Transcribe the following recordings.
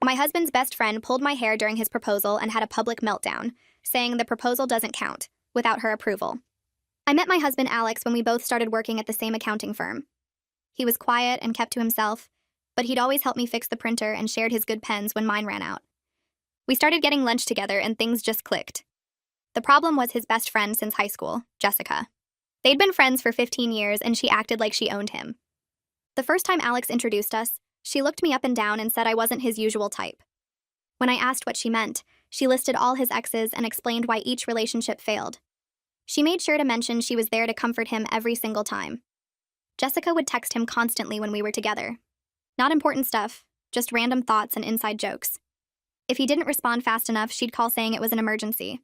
My husband's best friend pulled my hair during his proposal and had a public meltdown, saying the proposal doesn't count, without her approval. I met my husband Alex when we both started working at the same accounting firm. He was quiet and kept to himself, but he'd always help me fix the printer and shared his good pens when mine ran out. We started getting lunch together and things just clicked. The problem was his best friend since high school, Jessica. They'd been friends for 15 years and she acted like she owned him. The first time Alex introduced us, she looked me up and down and said I wasn't his usual type. When I asked what she meant, she listed all his exes and explained why each relationship failed. She made sure to mention she was there to comfort him every single time. Jessica would text him constantly when we were together. Not important stuff, just random thoughts and inside jokes. If he didn't respond fast enough, she'd call saying it was an emergency.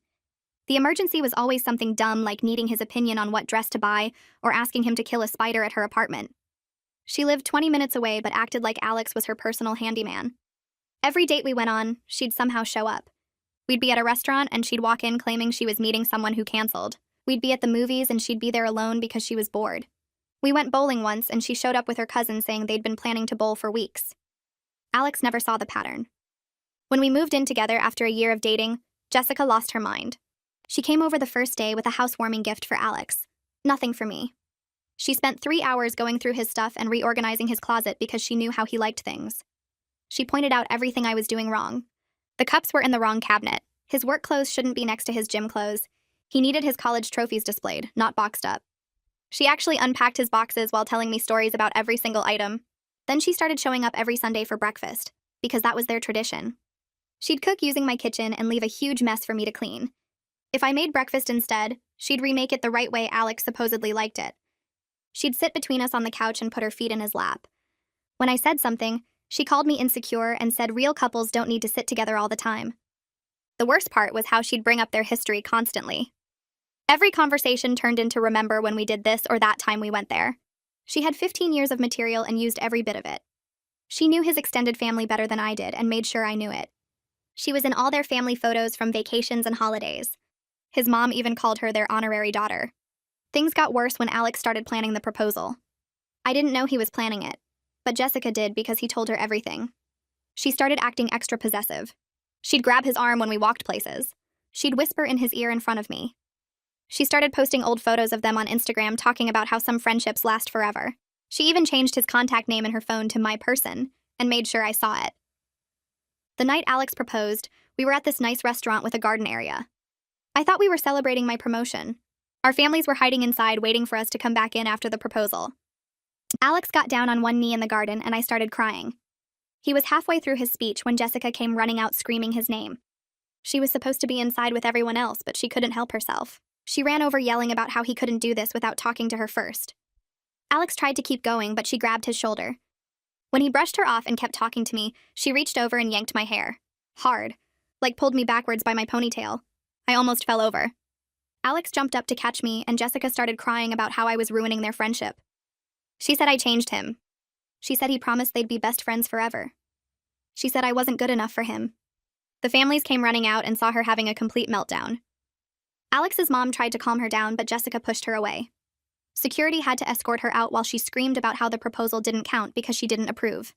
The emergency was always something dumb like needing his opinion on what dress to buy or asking him to kill a spider at her apartment. She lived 20 minutes away but acted like Alex was her personal handyman. Every date we went on, she'd somehow show up. We'd be at a restaurant and she'd walk in claiming she was meeting someone who canceled. We'd be at the movies and she'd be there alone because she was bored. We went bowling once and she showed up with her cousin saying they'd been planning to bowl for weeks. Alex never saw the pattern. When we moved in together after a year of dating, Jessica lost her mind. She came over the first day with a housewarming gift for Alex. Nothing for me. She spent 3 hours going through his stuff and reorganizing his closet because she knew how he liked things. She pointed out everything I was doing wrong. The cups were in the wrong cabinet. His work clothes shouldn't be next to his gym clothes. He needed his college trophies displayed, not boxed up. She actually unpacked his boxes while telling me stories about every single item. Then she started showing up every Sunday for breakfast, because that was their tradition. She'd cook using my kitchen and leave a huge mess for me to clean. If I made breakfast instead, she'd remake it the right way Alex supposedly liked it. She'd sit between us on the couch and put her feet in his lap. When I said something, she called me insecure and said real couples don't need to sit together all the time. The worst part was how she'd bring up their history constantly. Every conversation turned into remember when we did this or that time we went there. She had 15 years of material and used every bit of it. She knew his extended family better than I did and made sure I knew it. She was in all their family photos from vacations and holidays. His mom even called her their honorary daughter. Things got worse when Alex started planning the proposal. I didn't know he was planning it, but Jessica did because he told her everything. She started acting extra possessive. She'd grab his arm when we walked places. She'd whisper in his ear in front of me. She started posting old photos of them on Instagram talking about how some friendships last forever. She even changed his contact name in her phone to my person and made sure I saw it. The night Alex proposed, we were at this nice restaurant with a garden area. I thought we were celebrating my promotion. Our families were hiding inside waiting for us to come back in after the proposal. Alex got down on one knee in the garden and I started crying. He was halfway through his speech when Jessica came running out screaming his name. She was supposed to be inside with everyone else, but she couldn't help herself. She ran over yelling about how he couldn't do this without talking to her first. Alex tried to keep going, but she grabbed his shoulder. When he brushed her off and kept talking to me, she reached over and yanked my hair. Hard. Like pulled me backwards by my ponytail. I almost fell over. Alex jumped up to catch me, and Jessica started crying about how I was ruining their friendship. She said I changed him. She said he promised they'd be best friends forever. She said I wasn't good enough for him. The families came running out and saw her having a complete meltdown. Alex's mom tried to calm her down, but Jessica pushed her away. Security had to escort her out while she screamed about how the proposal didn't count because she didn't approve.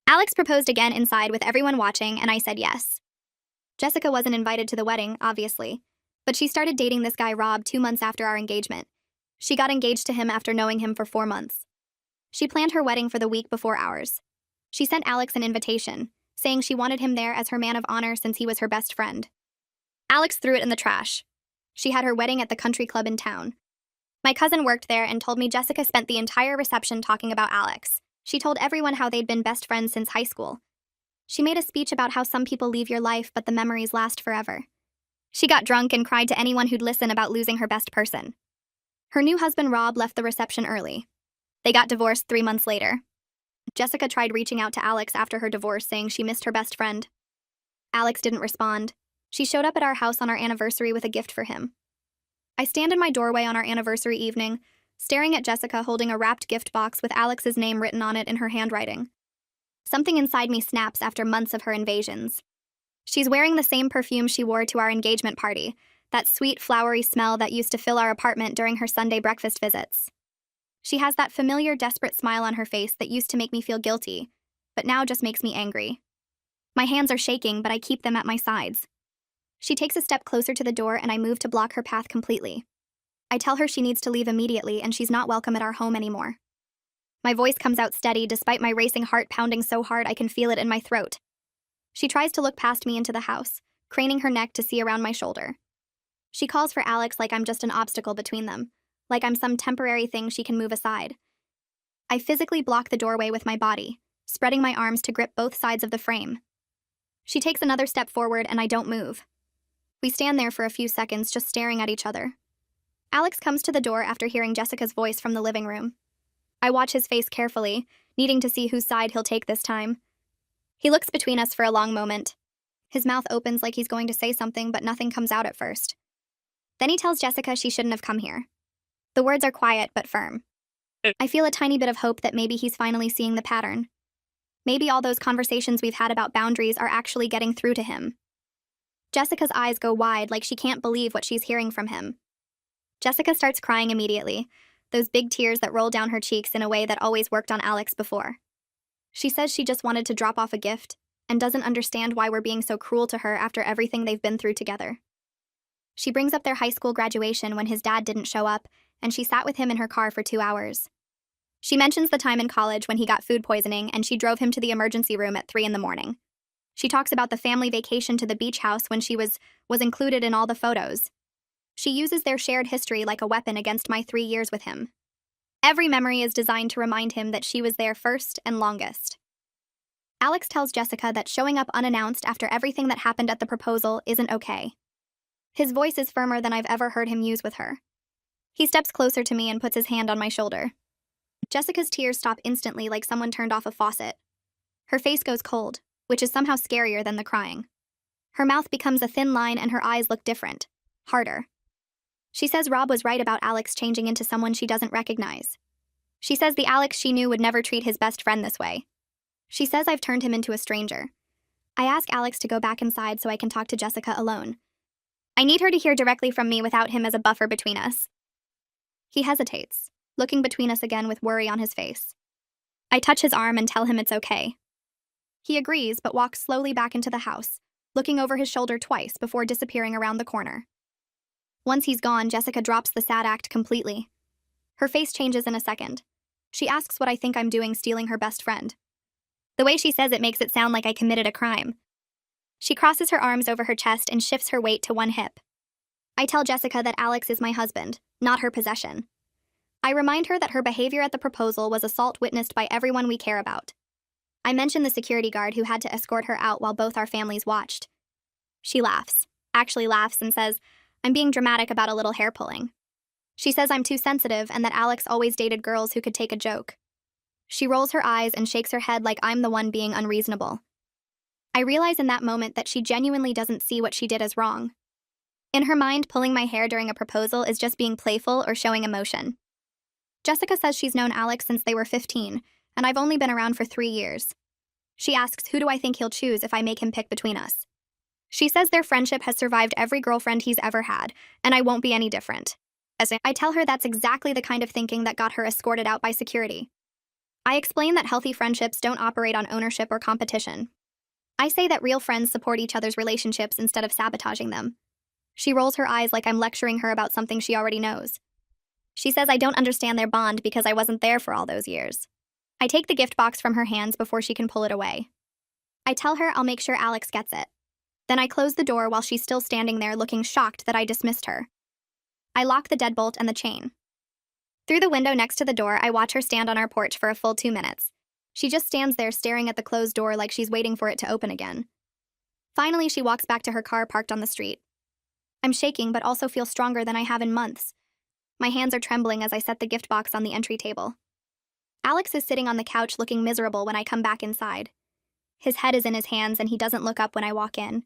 Alex proposed again inside with everyone watching, and I said yes. Jessica wasn't invited to the wedding, obviously, but she started dating this guy Rob 2 months after our engagement. She got engaged to him after knowing him for 4 months. She planned her wedding for the week before ours. She sent Alex an invitation, saying she wanted him there as her man of honor since he was her best friend. Alex threw it in the trash. She had her wedding at the country club in town. My cousin worked there and told me Jessica spent the entire reception talking about Alex. She told everyone how they'd been best friends since high school. She made a speech about how some people leave your life, but the memories last forever. She got drunk and cried to anyone who'd listen about losing her best person. Her new husband Rob left the reception early. They got divorced 3 months later. Jessica tried reaching out to Alex after her divorce, saying she missed her best friend. Alex didn't respond. She showed up at our house on our anniversary with a gift for him. I stand in my doorway on our anniversary evening, staring at Jessica holding a wrapped gift box with Alex's name written on it in her handwriting. Something inside me snaps after months of her invasions. She's wearing the same perfume she wore to our engagement party, that sweet, flowery smell that used to fill our apartment during her Sunday breakfast visits. She has that familiar, desperate smile on her face that used to make me feel guilty, but now just makes me angry. My hands are shaking, but I keep them at my sides. She takes a step closer to the door and I move to block her path completely. I tell her she needs to leave immediately and she's not welcome at our home anymore. My voice comes out steady despite my racing heart pounding so hard I can feel it in my throat. She tries to look past me into the house, craning her neck to see around my shoulder. She calls for Alex like I'm just an obstacle between them, like I'm some temporary thing she can move aside. I physically block the doorway with my body, spreading my arms to grip both sides of the frame. She takes another step forward and I don't move. We stand there for a few seconds just staring at each other. Alex comes to the door after hearing Jessica's voice from the living room. I watch his face carefully, needing to see whose side he'll take this time. He looks between us for a long moment. His mouth opens like he's going to say something, but nothing comes out at first. Then he tells Jessica she shouldn't have come here. The words are quiet but firm. I feel a tiny bit of hope that maybe he's finally seeing the pattern. Maybe all those conversations we've had about boundaries are actually getting through to him. Jessica's eyes go wide like she can't believe what she's hearing from him. Jessica starts crying immediately, those big tears that roll down her cheeks in a way that always worked on Alex before. She says she just wanted to drop off a gift and doesn't understand why we're being so cruel to her after everything they've been through together. She brings up their high school graduation when his dad didn't show up, and she sat with him in her car for 2 hours. She mentions the time in college when he got food poisoning and she drove him to the emergency room at 3 a.m. She talks about the family vacation to the beach house when she was included in all the photos. She uses their shared history like a weapon against my 3 years with him. Every memory is designed to remind him that she was there first and longest. Alex tells Jessica that showing up unannounced after everything that happened at the proposal isn't okay. His voice is firmer than I've ever heard him use with her. He steps closer to me and puts his hand on my shoulder. Jessica's tears stop instantly like someone turned off a faucet. Her face goes cold, which is somehow scarier than the crying. Her mouth becomes a thin line and her eyes look different, harder. She says Rob was right about Alex changing into someone she doesn't recognize. She says the Alex she knew would never treat his best friend this way. She says I've turned him into a stranger. I ask Alex to go back inside so I can talk to Jessica alone. I need her to hear directly from me without him as a buffer between us. He hesitates, looking between us again with worry on his face. I touch his arm and tell him it's okay. He agrees but walks slowly back into the house, looking over his shoulder twice before disappearing around the corner. Once he's gone, Jessica drops the sad act completely. Her face changes in a second. She asks what I think I'm doing stealing her best friend. The way she says it makes it sound like I committed a crime. She crosses her arms over her chest and shifts her weight to one hip. I tell Jessica that Alex is my husband, not her possession. I remind her that her behavior at the proposal was assault witnessed by everyone we care about. I mention the security guard who had to escort her out while both our families watched. She laughs, actually laughs, and says, I'm being dramatic about a little hair pulling. She says I'm too sensitive and that Alex always dated girls who could take a joke. She rolls her eyes and shakes her head like I'm the one being unreasonable. I realize in that moment that she genuinely doesn't see what she did as wrong. In her mind, pulling my hair during a proposal is just being playful or showing emotion. Jessica says she's known Alex since they were 15, and I've only been around for 3 years. She asks who do I think he'll choose if I make him pick between us. She says their friendship has survived every girlfriend he's ever had, and I won't be any different. I tell her that's exactly the kind of thinking that got her escorted out by security. I explain that healthy friendships don't operate on ownership or competition. I say that real friends support each other's relationships instead of sabotaging them. She rolls her eyes like I'm lecturing her about something she already knows. She says I don't understand their bond because I wasn't there for all those years. I take the gift box from her hands before she can pull it away. I tell her I'll make sure Alex gets it. Then I close the door while she's still standing there looking shocked that I dismissed her. I lock the deadbolt and the chain. Through the window next to the door, I watch her stand on our porch for a full 2 minutes. She just stands there staring at the closed door like she's waiting for it to open again. Finally, she walks back to her car parked on the street. I'm shaking but also feel stronger than I have in months. My hands are trembling as I set the gift box on the entry table. Alex is sitting on the couch looking miserable when I come back inside. His head is in his hands and he doesn't look up when I walk in.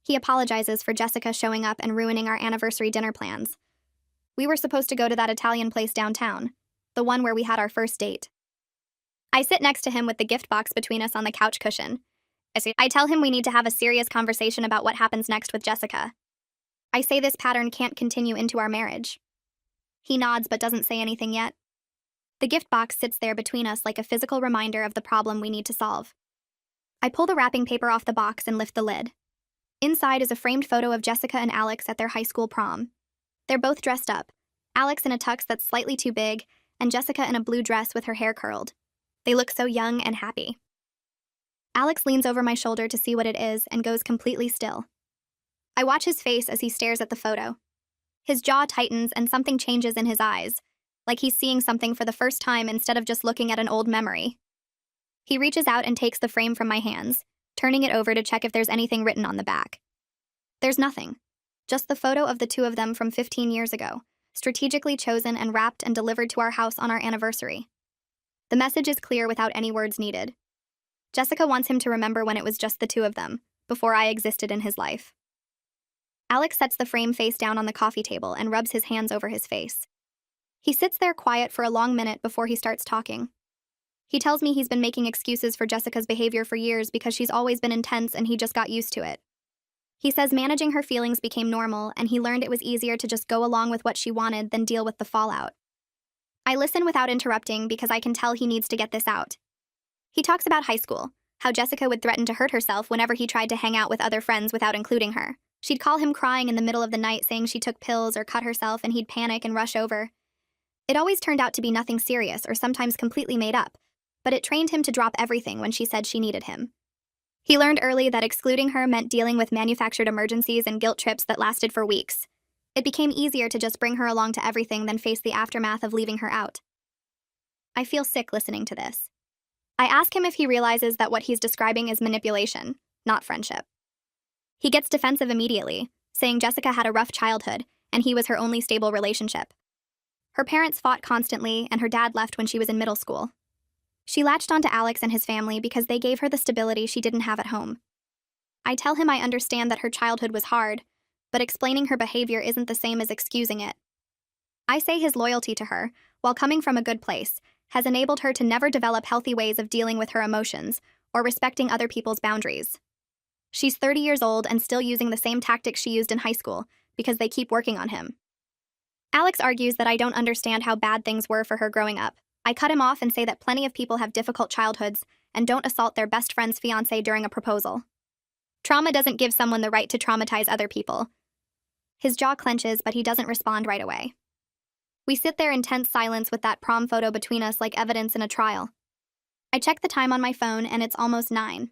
He apologizes for Jessica showing up and ruining our anniversary dinner plans. We were supposed to go to that Italian place downtown, the one where we had our first date. I sit next to him with the gift box between us on the couch cushion. I tell him we need to have a serious conversation about what happens next with Jessica. I say this pattern can't continue into our marriage. He nods but doesn't say anything yet. The gift box sits there between us like a physical reminder of the problem we need to solve. I pull the wrapping paper off the box and lift the lid. Inside is a framed photo of Jessica and Alex at their high school prom. They're both dressed up, Alex in a tux that's slightly too big, and Jessica in a blue dress with her hair curled. They look so young and happy. Alex leans over my shoulder to see what it is and goes completely still. I watch his face as he stares at the photo. His jaw tightens and something changes in his eyes, like he's seeing something for the first time instead of just looking at an old memory. He reaches out and takes the frame from my hands, turning it over to check if there's anything written on the back. There's nothing. Just the photo of the two of them from 15 years ago, strategically chosen and wrapped and delivered to our house on our anniversary. The message is clear without any words needed. Jessica wants him to remember when it was just the two of them, before I existed in his life. Alex sets the frame face down on the coffee table and rubs his hands over his face. He sits there quiet for a long minute before he starts talking. He tells me he's been making excuses for Jessica's behavior for years because she's always been intense and he just got used to it. He says managing her feelings became normal and he learned it was easier to just go along with what she wanted than deal with the fallout. I listen without interrupting because I can tell he needs to get this out. He talks about high school, how Jessica would threaten to hurt herself whenever he tried to hang out with other friends without including her. She'd call him crying in the middle of the night saying she took pills or cut herself and he'd panic and rush over. It always turned out to be nothing serious or sometimes completely made up, but it trained him to drop everything when she said she needed him. He learned early that excluding her meant dealing with manufactured emergencies and guilt trips that lasted for weeks. It became easier to just bring her along to everything than face the aftermath of leaving her out. I feel sick listening to this. I ask him if he realizes that what he's describing is manipulation, not friendship. He gets defensive immediately, saying Jessica had a rough childhood and he was her only stable relationship. Her parents fought constantly and her dad left when she was in middle school. She latched onto Alex and his family because they gave her the stability she didn't have at home. I tell him I understand that her childhood was hard, but explaining her behavior isn't the same as excusing it. I say his loyalty to her, while coming from a good place, has enabled her to never develop healthy ways of dealing with her emotions or respecting other people's boundaries. She's 30 years old and still using the same tactics she used in high school because they keep working on him. Alex argues that I don't understand how bad things were for her growing up. I cut him off and say that plenty of people have difficult childhoods and don't assault their best friend's fiancé during a proposal. Trauma doesn't give someone the right to traumatize other people. His jaw clenches, but he doesn't respond right away. We sit there in tense silence with that prom photo between us like evidence in a trial. I check the time on my phone and it's almost 9.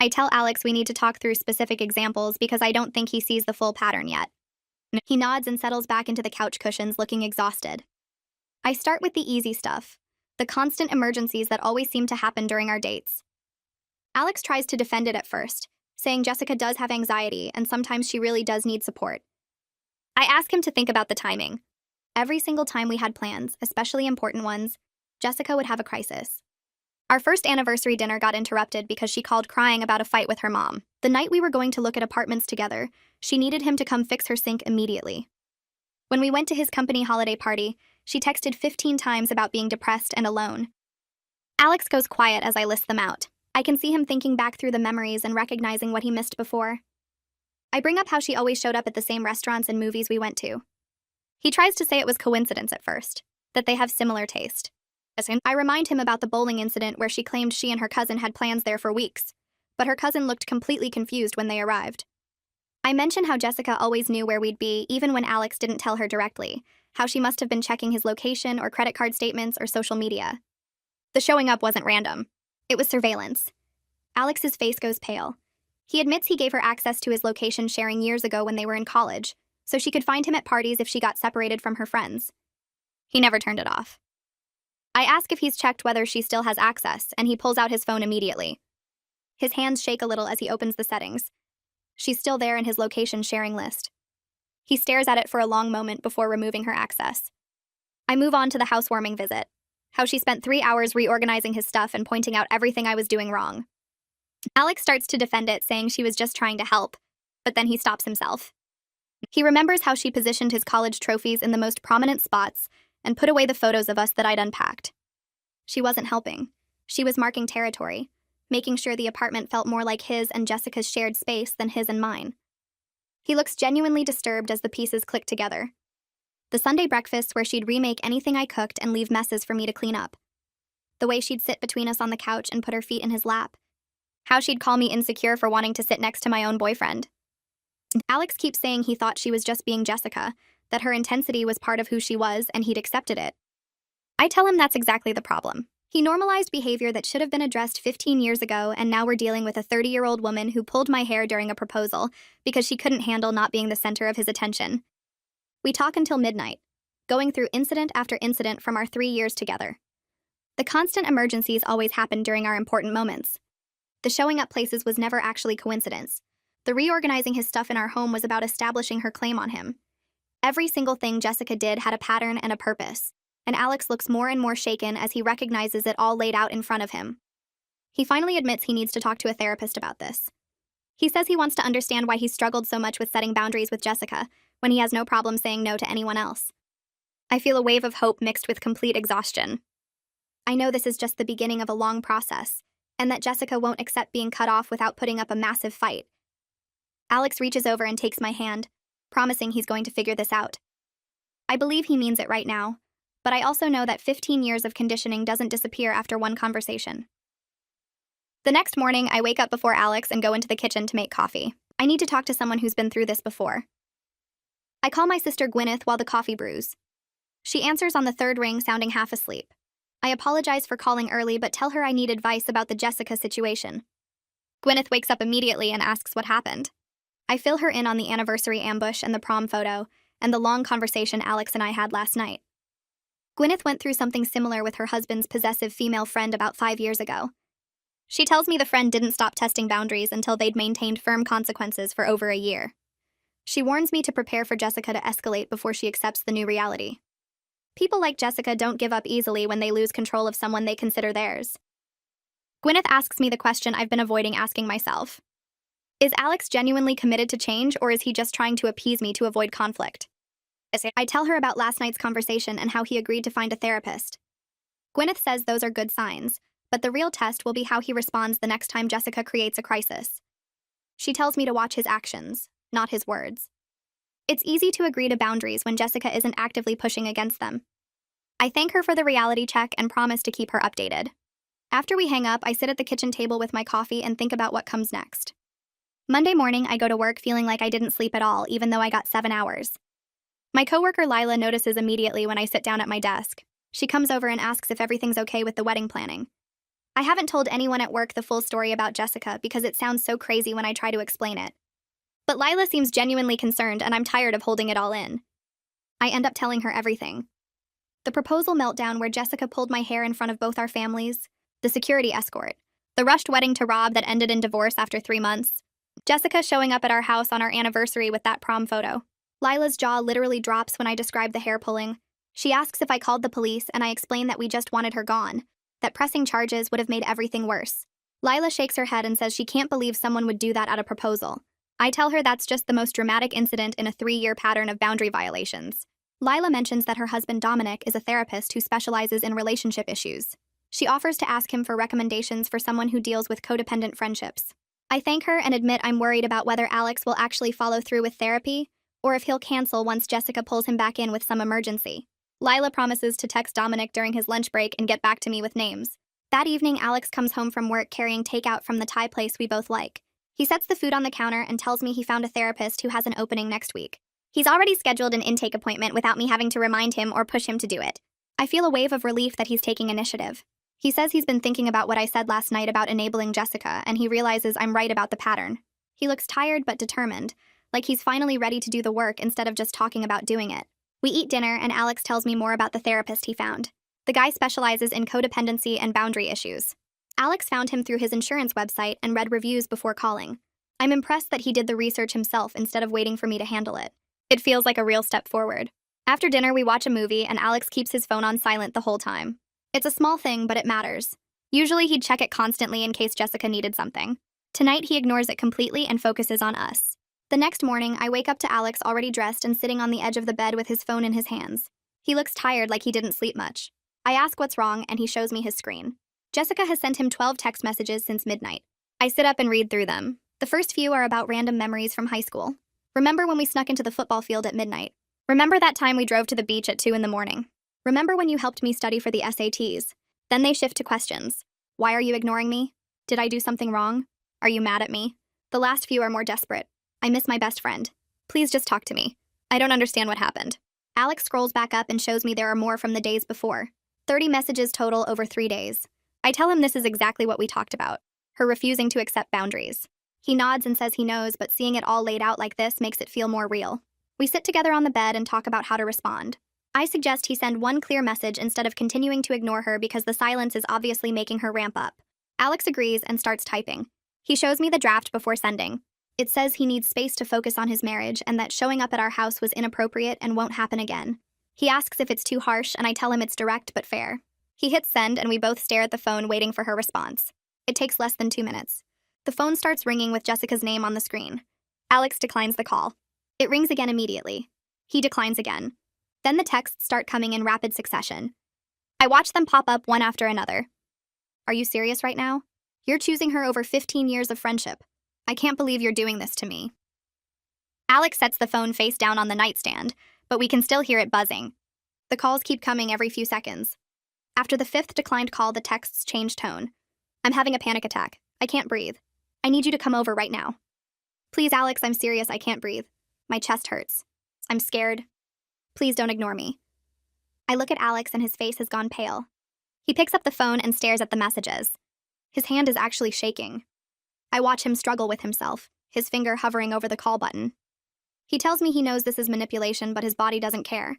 I tell Alex we need to talk through specific examples because I don't think he sees the full pattern yet. He nods and settles back into the couch cushions looking exhausted. I start with the easy stuff, the constant emergencies that always seem to happen during our dates. Alex tries to defend it at first, saying Jessica does have anxiety and sometimes she really does need support. I ask him to think about the timing. Every single time we had plans, especially important ones, Jessica would have a crisis. Our first anniversary dinner got interrupted because she called crying about a fight with her mom. The night we were going to look at apartments together, she needed him to come fix her sink immediately. When we went to his company holiday party, she texted 15 times about being depressed and alone. Alex goes quiet as I list them out. I can see him thinking back through the memories and recognizing what he missed before. I bring up how she always showed up at the same restaurants and movies we went to. He tries to say it was coincidence at first, that they have similar taste. I remind him about the bowling incident where she claimed she and her cousin had plans there for weeks, but her cousin looked completely confused when they arrived. I mention how Jessica always knew where we'd be even when Alex didn't tell her directly, how she must have been checking his location or credit card statements or social media. The showing up wasn't random. It was surveillance. Alex's face goes pale. He admits he gave her access to his location sharing years ago when they were in college, so she could find him at parties if she got separated from her friends. He never turned it off. I ask if he's checked whether she still has access, and he pulls out his phone immediately. His hands shake a little as he opens the settings. She's still there in his location sharing list. He stares at it for a long moment before removing her access. I move on to the housewarming visit, how she spent 3 hours reorganizing his stuff and pointing out everything I was doing wrong. Alex starts to defend it, saying she was just trying to help, but then he stops himself. He remembers how she positioned his college trophies in the most prominent spots and put away the photos of us that I'd unpacked. She wasn't helping. She was marking territory, making sure the apartment felt more like his and Jessica's shared space than his and mine. He looks genuinely disturbed as the pieces click together. The Sunday breakfasts where she'd remake anything I cooked and leave messes for me to clean up. The way she'd sit between us on the couch and put her feet in his lap. How she'd call me insecure for wanting to sit next to my own boyfriend. Alex keeps saying he thought she was just being Jessica, that her intensity was part of who she was and he'd accepted it. I tell him that's exactly the problem. He normalized behavior that should have been addressed 15 years ago, and now we're dealing with a 30-year-old woman who pulled my hair during a proposal because she couldn't handle not being the center of his attention. We talk until midnight, going through incident after incident from our 3 years together. The constant emergencies always happened during our important moments. The showing up places was never actually coincidence. The reorganizing his stuff in our home was about establishing her claim on him. Every single thing Jessica did had a pattern and a purpose, and Alex looks more and more shaken as he recognizes it all laid out in front of him. He finally admits he needs to talk to a therapist about this. He says he wants to understand why he struggled so much with setting boundaries with Jessica when he has no problem saying no to anyone else. I feel a wave of hope mixed with complete exhaustion. I know this is just the beginning of a long process, and that Jessica won't accept being cut off without putting up a massive fight. Alex reaches over and takes my hand, promising he's going to figure this out. I believe he means it right now, but I also know that 15 years of conditioning doesn't disappear after one conversation. The next morning, I wake up before Alex and go into the kitchen to make coffee. I need to talk to someone who's been through this before. I call my sister Gwyneth while the coffee brews. She answers on the third ring, sounding half asleep. I apologize for calling early, but tell her I need advice about the Jessica situation. Gwyneth wakes up immediately and asks what happened. I fill her in on the anniversary ambush and the prom photo, and the long conversation Alex and I had last night. Gwyneth went through something similar with her husband's possessive female friend about 5 years ago. She tells me the friend didn't stop testing boundaries until they'd maintained firm consequences for over a year. She warns me to prepare for Jessica to escalate before she accepts the new reality. People like Jessica don't give up easily when they lose control of someone they consider theirs. Gwyneth asks me the question I've been avoiding asking myself. Is Alex genuinely committed to change, or is he just trying to appease me to avoid conflict? I tell her about last night's conversation and how he agreed to find a therapist. Gwyneth says those are good signs, but the real test will be how he responds the next time Jessica creates a crisis. She tells me to watch his actions, not his words. It's easy to agree to boundaries when Jessica isn't actively pushing against them. I thank her for the reality check and promise to keep her updated. After we hang up, I sit at the kitchen table with my coffee and think about what comes next. Monday morning, I go to work feeling like I didn't sleep at all, even though I got 7 hours. My coworker Lila notices immediately when I sit down at my desk. She comes over and asks if everything's okay with the wedding planning. I haven't told anyone at work the full story about Jessica because it sounds so crazy when I try to explain it. But Lila seems genuinely concerned, and I'm tired of holding it all in. I end up telling her everything. The proposal meltdown where Jessica pulled my hair in front of both our families, the security escort, the rushed wedding to Rob that ended in divorce after 3 months, Jessica showing up at our house on our anniversary with that prom photo. Lila's jaw literally drops when I describe the hair pulling. She asks if I called the police, and I explain that we just wanted her gone, that pressing charges would have made everything worse. Lila shakes her head and says she can't believe someone would do that at a proposal. I tell her that's just the most dramatic incident in a 3-year pattern of boundary violations. Lila mentions that her husband Dominic is a therapist who specializes in relationship issues. She offers to ask him for recommendations for someone who deals with codependent friendships. I thank her and admit I'm worried about whether Alex will actually follow through with therapy, or if he'll cancel once Jessica pulls him back in with some emergency. Lila promises to text Dominic during his lunch break and get back to me with names. That evening, Alex comes home from work carrying takeout from the Thai place we both like. He sets the food on the counter and tells me he found a therapist who has an opening next week. He's already scheduled an intake appointment without me having to remind him or push him to do it. I feel a wave of relief that he's taking initiative. He says he's been thinking about what I said last night about enabling Jessica, and he realizes I'm right about the pattern. He looks tired but determined, like he's finally ready to do the work instead of just talking about doing it. We eat dinner, and Alex tells me more about the therapist he found. The guy specializes in codependency and boundary issues. Alex found him through his insurance website and read reviews before calling. I'm impressed that he did the research himself instead of waiting for me to handle it. It feels like a real step forward. After dinner, we watch a movie, and Alex keeps his phone on silent the whole time. It's a small thing, but it matters. Usually he'd check it constantly in case Jessica needed something. Tonight, he ignores it completely and focuses on us. The next morning, I wake up to Alex already dressed and sitting on the edge of the bed with his phone in his hands. He looks tired, like he didn't sleep much. I ask what's wrong, and he shows me his screen. Jessica has sent him 12 text messages since midnight. I sit up and read through them. The first few are about random memories from high school. Remember when we snuck into the football field at midnight? Remember that time we drove to the beach at 2 in the morning? Remember when you helped me study for the SATs? Then they shift to questions. Why are you ignoring me? Did I do something wrong? Are you mad at me? The last few are more desperate. I miss my best friend. Please just talk to me. I don't understand what happened. Alex scrolls back up and shows me there are more from the days before. 30 messages total over 3 days. I tell him this is exactly what we talked about. Her refusing to accept boundaries. He nods and says he knows, but seeing it all laid out like this makes it feel more real. We sit together on the bed and talk about how to respond. I suggest he send one clear message instead of continuing to ignore her because the silence is obviously making her ramp up. Alex agrees and starts typing. He shows me the draft before sending. It says he needs space to focus on his marriage and that showing up at our house was inappropriate and won't happen again. He asks if it's too harsh and I tell him it's direct but fair. He hits send and we both stare at the phone waiting for her response. It takes less than 2 minutes. The phone starts ringing with Jessica's name on the screen. Alex declines the call. It rings again immediately. He declines again. Then the texts start coming in rapid succession. I watch them pop up one after another. Are you serious right now? You're choosing her over 15 years of friendship. I can't believe you're doing this to me. Alex sets the phone face down on the nightstand, but we can still hear it buzzing. The calls keep coming every few seconds. After the 5th declined call, the texts change tone. I'm having a panic attack. I can't breathe. I need you to come over right now. Please, Alex, I'm serious. I can't breathe. My chest hurts. I'm scared. Please don't ignore me. I look at Alex and his face has gone pale. He picks up the phone and stares at the messages. His hand is actually shaking. I watch him struggle with himself, his finger hovering over the call button. He tells me he knows this is manipulation, but his body doesn't care.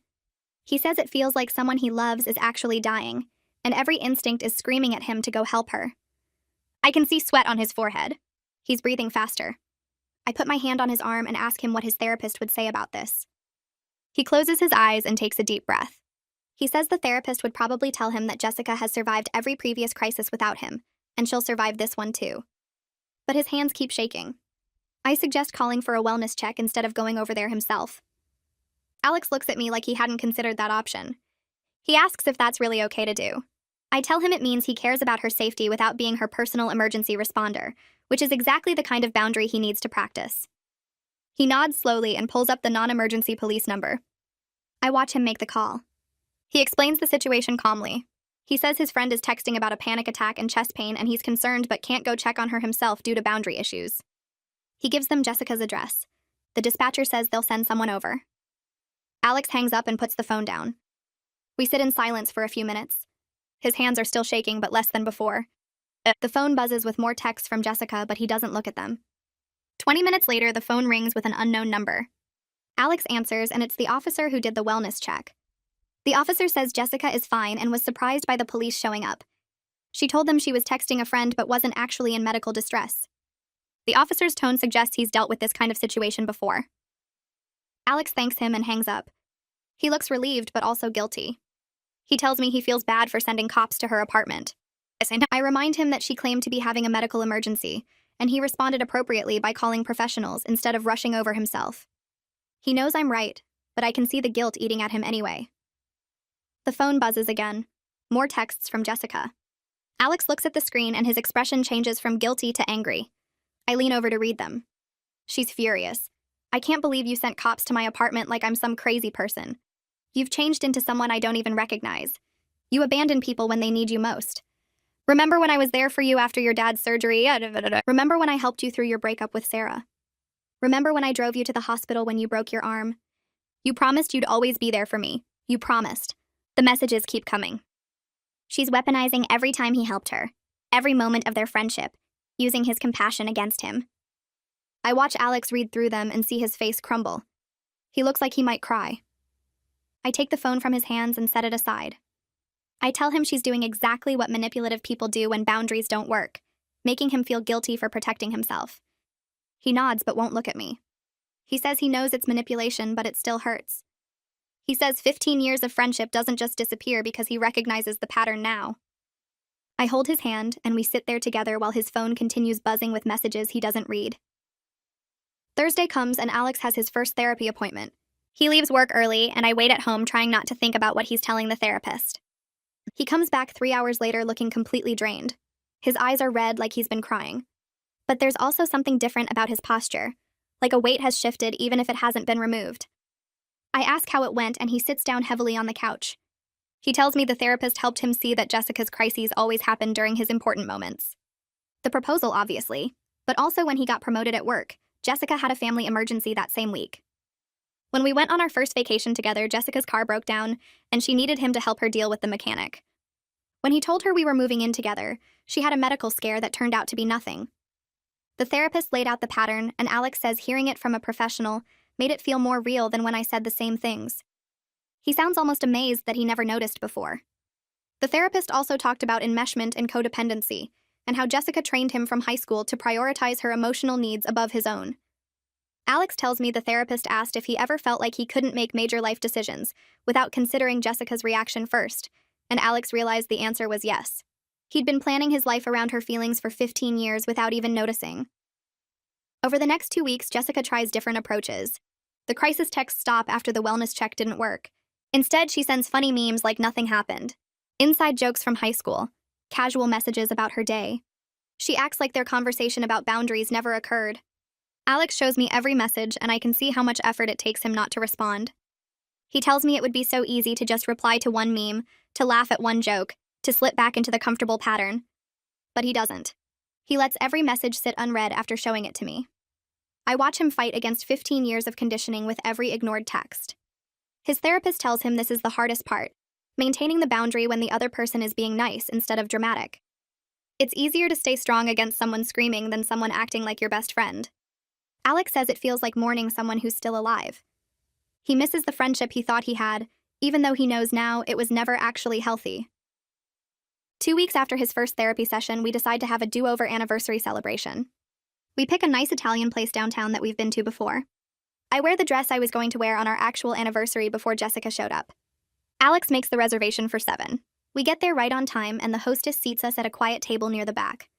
He says it feels like someone he loves is actually dying, and every instinct is screaming at him to go help her. I can see sweat on his forehead. He's breathing faster. I put my hand on his arm and ask him what his therapist would say about this. He closes his eyes and takes a deep breath. He says the therapist would probably tell him that Jessica has survived every previous crisis without him, and she'll survive this one too. But his hands keep shaking. I suggest calling for a wellness check instead of going over there himself. Alex looks at me like he hadn't considered that option. He asks if that's really okay to do. I tell him it means he cares about her safety without being her personal emergency responder, which is exactly the kind of boundary he needs to practice. He nods slowly and pulls up the non-emergency police number. I watch him make the call. He explains the situation calmly. He says his friend is texting about a panic attack and chest pain and he's concerned but can't go check on her himself due to boundary issues. He gives them Jessica's address. The dispatcher says they'll send someone over. Alex hangs up and puts the phone down. We sit in silence for a few minutes. His hands are still shaking but less than before. The phone buzzes with more texts from Jessica, but he doesn't look at them. 20 minutes later, the phone rings with an unknown number. Alex answers, and it's the officer who did the wellness check. The officer says Jessica is fine and was surprised by the police showing up. She told them she was texting a friend but wasn't actually in medical distress. The officer's tone suggests he's dealt with this kind of situation before. Alex thanks him and hangs up. He looks relieved but also guilty. He tells me he feels bad for sending cops to her apartment. I remind him that she claimed to be having a medical emergency, and he responded appropriately by calling professionals instead of rushing over himself. He knows I'm right, but I can see the guilt eating at him anyway. The phone buzzes again. More texts from Jessica. Alex looks at the screen and his expression changes from guilty to angry. I lean over to read them. She's furious. I can't believe you sent cops to my apartment like I'm some crazy person. You've changed into someone I don't even recognize. You abandon people when they need you most. Remember when I was there for you after your dad's surgery? Remember when I helped you through your breakup with Sarah? Remember when I drove you to the hospital when you broke your arm? You promised you'd always be there for me. You promised. The messages keep coming. She's weaponizing every time he helped her, every moment of their friendship, using his compassion against him. I watch Alex read through them and see his face crumble. He looks like he might cry. I take the phone from his hands and set it aside. I tell him she's doing exactly what manipulative people do when boundaries don't work, making him feel guilty for protecting himself. He nods but won't look at me. He says he knows it's manipulation, but it still hurts. He says 15 years of friendship doesn't just disappear because he recognizes the pattern now. I hold his hand, and we sit there together while his phone continues buzzing with messages he doesn't read. Thursday comes and Alex has his first therapy appointment. He leaves work early, and I wait at home trying not to think about what he's telling the therapist. He comes back 3 hours later looking completely drained. His eyes are red like he's been crying. But there's also something different about his posture, like a weight has shifted even if it hasn't been removed. I ask how it went and he sits down heavily on the couch. He tells me the therapist helped him see that Jessica's crises always happen during his important moments. The proposal, obviously. But also when he got promoted at work, Jessica had a family emergency that same week. When we went on our first vacation together, Jessica's car broke down, and she needed him to help her deal with the mechanic. When he told her we were moving in together, she had a medical scare that turned out to be nothing. The therapist laid out the pattern, and Alex says hearing it from a professional made it feel more real than when I said the same things. He sounds almost amazed that he never noticed before. The therapist also talked about enmeshment and codependency, and how Jessica trained him from high school to prioritize her emotional needs above his own. Alex tells me the therapist asked if he ever felt like he couldn't make major life decisions without considering Jessica's reaction first, and Alex realized the answer was yes. He'd been planning his life around her feelings for 15 years without even noticing. Over the next 2 weeks, Jessica tries different approaches. The crisis texts stop after the wellness check didn't work. Instead, she sends funny memes like nothing happened, inside jokes from high school, casual messages about her day. She acts like their conversation about boundaries never occurred. Alex shows me every message, and I can see how much effort it takes him not to respond. He tells me it would be so easy to just reply to one meme, to laugh at one joke, to slip back into the comfortable pattern. But he doesn't. He lets every message sit unread after showing it to me. I watch him fight against 15 years of conditioning with every ignored text. His therapist tells him this is the hardest part, maintaining the boundary when the other person is being nice instead of dramatic. It's easier to stay strong against someone screaming than someone acting like your best friend. Alex says it feels like mourning someone who's still alive. He misses the friendship he thought he had, even though he knows now it was never actually healthy. 2 weeks after his first therapy session, we decide to have a do-over anniversary celebration. We pick a nice Italian place downtown that we've been to before. I wear the dress I was going to wear on our actual anniversary before Jessica showed up. Alex makes the reservation for 7. We get there right on time, and the hostess seats us at a quiet table near the back.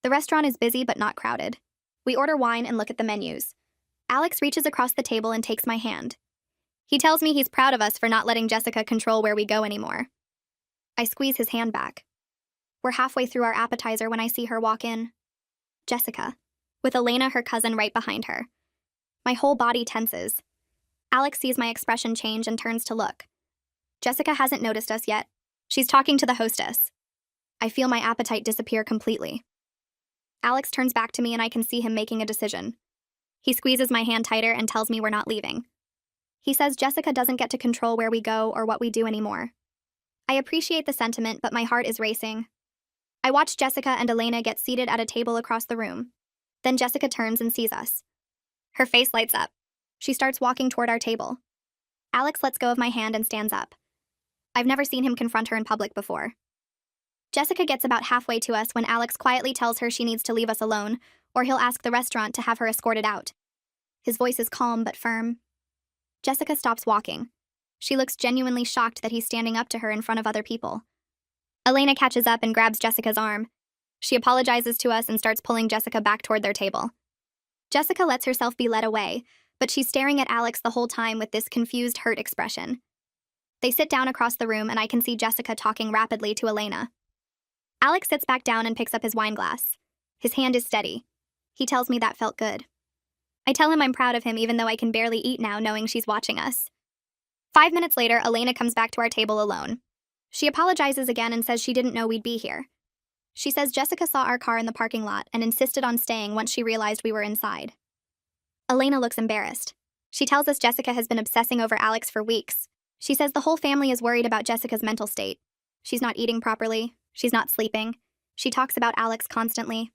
The restaurant is busy but not crowded. We order wine and look at the menus. Alex reaches across the table and takes my hand. He tells me he's proud of us for not letting Jessica control where we go anymore. I squeeze his hand back. We're halfway through our appetizer when I see her walk in. Jessica, with Elena, her cousin, right behind her. My whole body tenses. Alex sees my expression change and turns to look. Jessica hasn't noticed us yet. She's talking to the hostess. I feel my appetite disappear completely. Alex turns back to me and I can see him making a decision. He squeezes my hand tighter and tells me we're not leaving. He says Jessica doesn't get to control where we go or what we do anymore. I appreciate the sentiment, but my heart is racing. I watch Jessica and Elena get seated at a table across the room. Then Jessica turns and sees us. Her face lights up. She starts walking toward our table. Alex lets go of my hand and stands up. I've never seen him confront her in public before. Jessica gets about halfway to us when Alex quietly tells her she needs to leave us alone, or he'll ask the restaurant to have her escorted out. His voice is calm but firm. Jessica stops walking. She looks genuinely shocked that he's standing up to her in front of other people. Elena catches up and grabs Jessica's arm. She apologizes to us and starts pulling Jessica back toward their table. Jessica lets herself be led away, but she's staring at Alex the whole time with this confused, hurt expression. They sit down across the room and I can see Jessica talking rapidly to Elena. Alex sits back down and picks up his wine glass. His hand is steady. He tells me that felt good. I tell him I'm proud of him even though I can barely eat now knowing she's watching us. 5 minutes later, Elena comes back to our table alone. She apologizes again and says she didn't know we'd be here. She says Jessica saw our car in the parking lot and insisted on staying once she realized we were inside. Elena looks embarrassed. She tells us Jessica has been obsessing over Alex for weeks. She says the whole family is worried about Jessica's mental state. She's not eating properly. She's not sleeping. She talks about Alex constantly.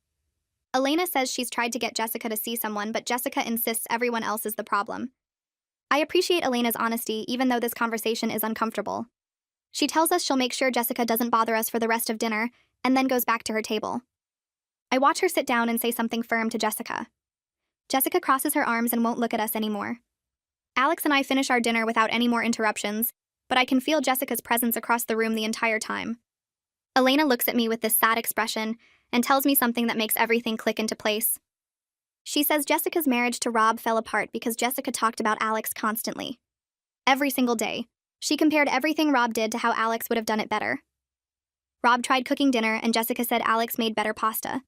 Elena says she's tried to get Jessica to see someone, but Jessica insists everyone else is the problem. I appreciate Elena's honesty, even though this conversation is uncomfortable. She tells us she'll make sure Jessica doesn't bother us for the rest of dinner, and then goes back to her table. I watch her sit down and say something firm to Jessica. Jessica crosses her arms and won't look at us anymore. Alex and I finish our dinner without any more interruptions, but I can feel Jessica's presence across the room the entire time. Elena looks at me with this sad expression and tells me something that makes everything click into place. She says Jessica's marriage to Rob fell apart because Jessica talked about Alex constantly. Every single day. She compared everything Rob did to how Alex would have done it better. Rob tried cooking dinner and Jessica said Alex made better pasta.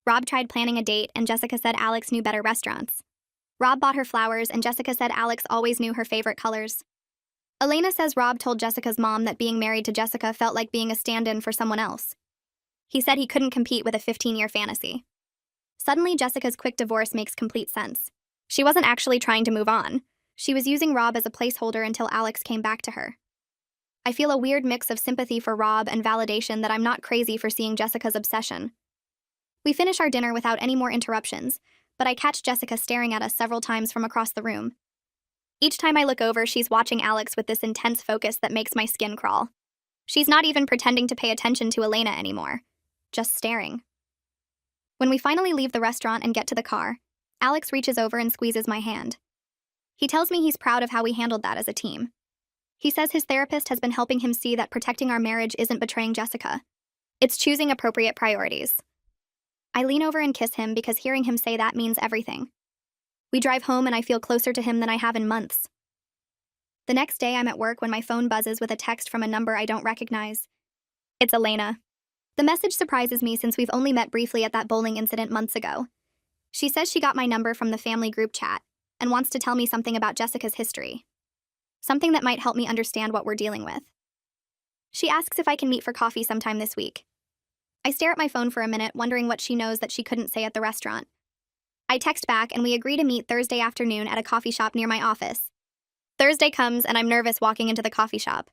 Rob tried planning a date and Jessica said Alex knew better restaurants. Rob bought her flowers and Jessica said Alex always knew her favorite colors. Elena says Rob told Jessica's mom that being married to Jessica felt like being a stand-in for someone else. He said he couldn't compete with a 15-year fantasy. Suddenly, Jessica's quick divorce makes complete sense. She wasn't actually trying to move on. She was using Rob as a placeholder until Alex came back to her. I feel a weird mix of sympathy for Rob and validation that I'm not crazy for seeing Jessica's obsession. We finish our dinner without any more interruptions, but I catch Jessica staring at us several times from across the room. Each time I look over, she's watching Alex with this intense focus that makes my skin crawl. She's not even pretending to pay attention to Elena anymore, just staring. When we finally leave the restaurant and get to the car, Alex reaches over and squeezes my hand. He tells me he's proud of how we handled that as a team. He says his therapist has been helping him see that protecting our marriage isn't betraying Jessica. It's choosing appropriate priorities. I lean over and kiss him because hearing him say that means everything. We drive home and I feel closer to him than I have in months. The next day I'm at work when my phone buzzes with a text from a number I don't recognize. It's Elena. The message surprises me since we've only met briefly at that bowling incident months ago. She says she got my number from the family group chat and wants to tell me something about Jessica's history. Something that might help me understand what we're dealing with. She asks if I can meet for coffee sometime this week. I stare at my phone for a minute, wondering what she knows that she couldn't say at the restaurant. I text back and we agree to meet Thursday afternoon at a coffee shop near my office. Thursday comes and I'm nervous walking into the coffee shop.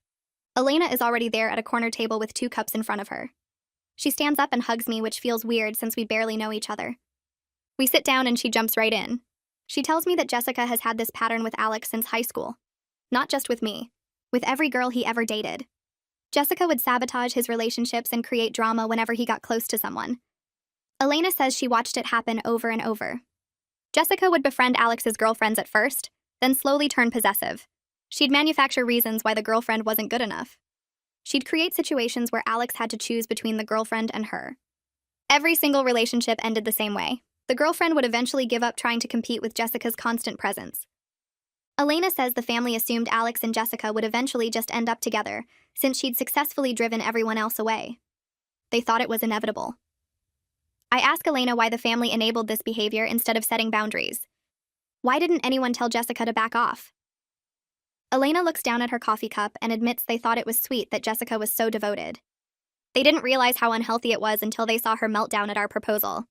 Elena is already there at a corner table with 2 cups in front of her. She stands up and hugs me, which feels weird since we barely know each other. We sit down and she jumps right in. She tells me that Jessica has had this pattern with Alex since high school. Not just with me, with every girl he ever dated. Jessica would sabotage his relationships and create drama whenever he got close to someone. Elena says she watched it happen over and over. Jessica would befriend Alex's girlfriends at first, then slowly turn possessive. She'd manufacture reasons why the girlfriend wasn't good enough. She'd create situations where Alex had to choose between the girlfriend and her. Every single relationship ended the same way. The girlfriend would eventually give up trying to compete with Jessica's constant presence. Elena says the family assumed Alex and Jessica would eventually just end up together, since she'd successfully driven everyone else away. They thought it was inevitable. I ask Elena why the family enabled this behavior instead of setting boundaries. Why didn't anyone tell Jessica to back off? Elena looks down at her coffee cup and admits they thought it was sweet that Jessica was so devoted. They didn't realize how unhealthy it was until they saw her meltdown at our proposal.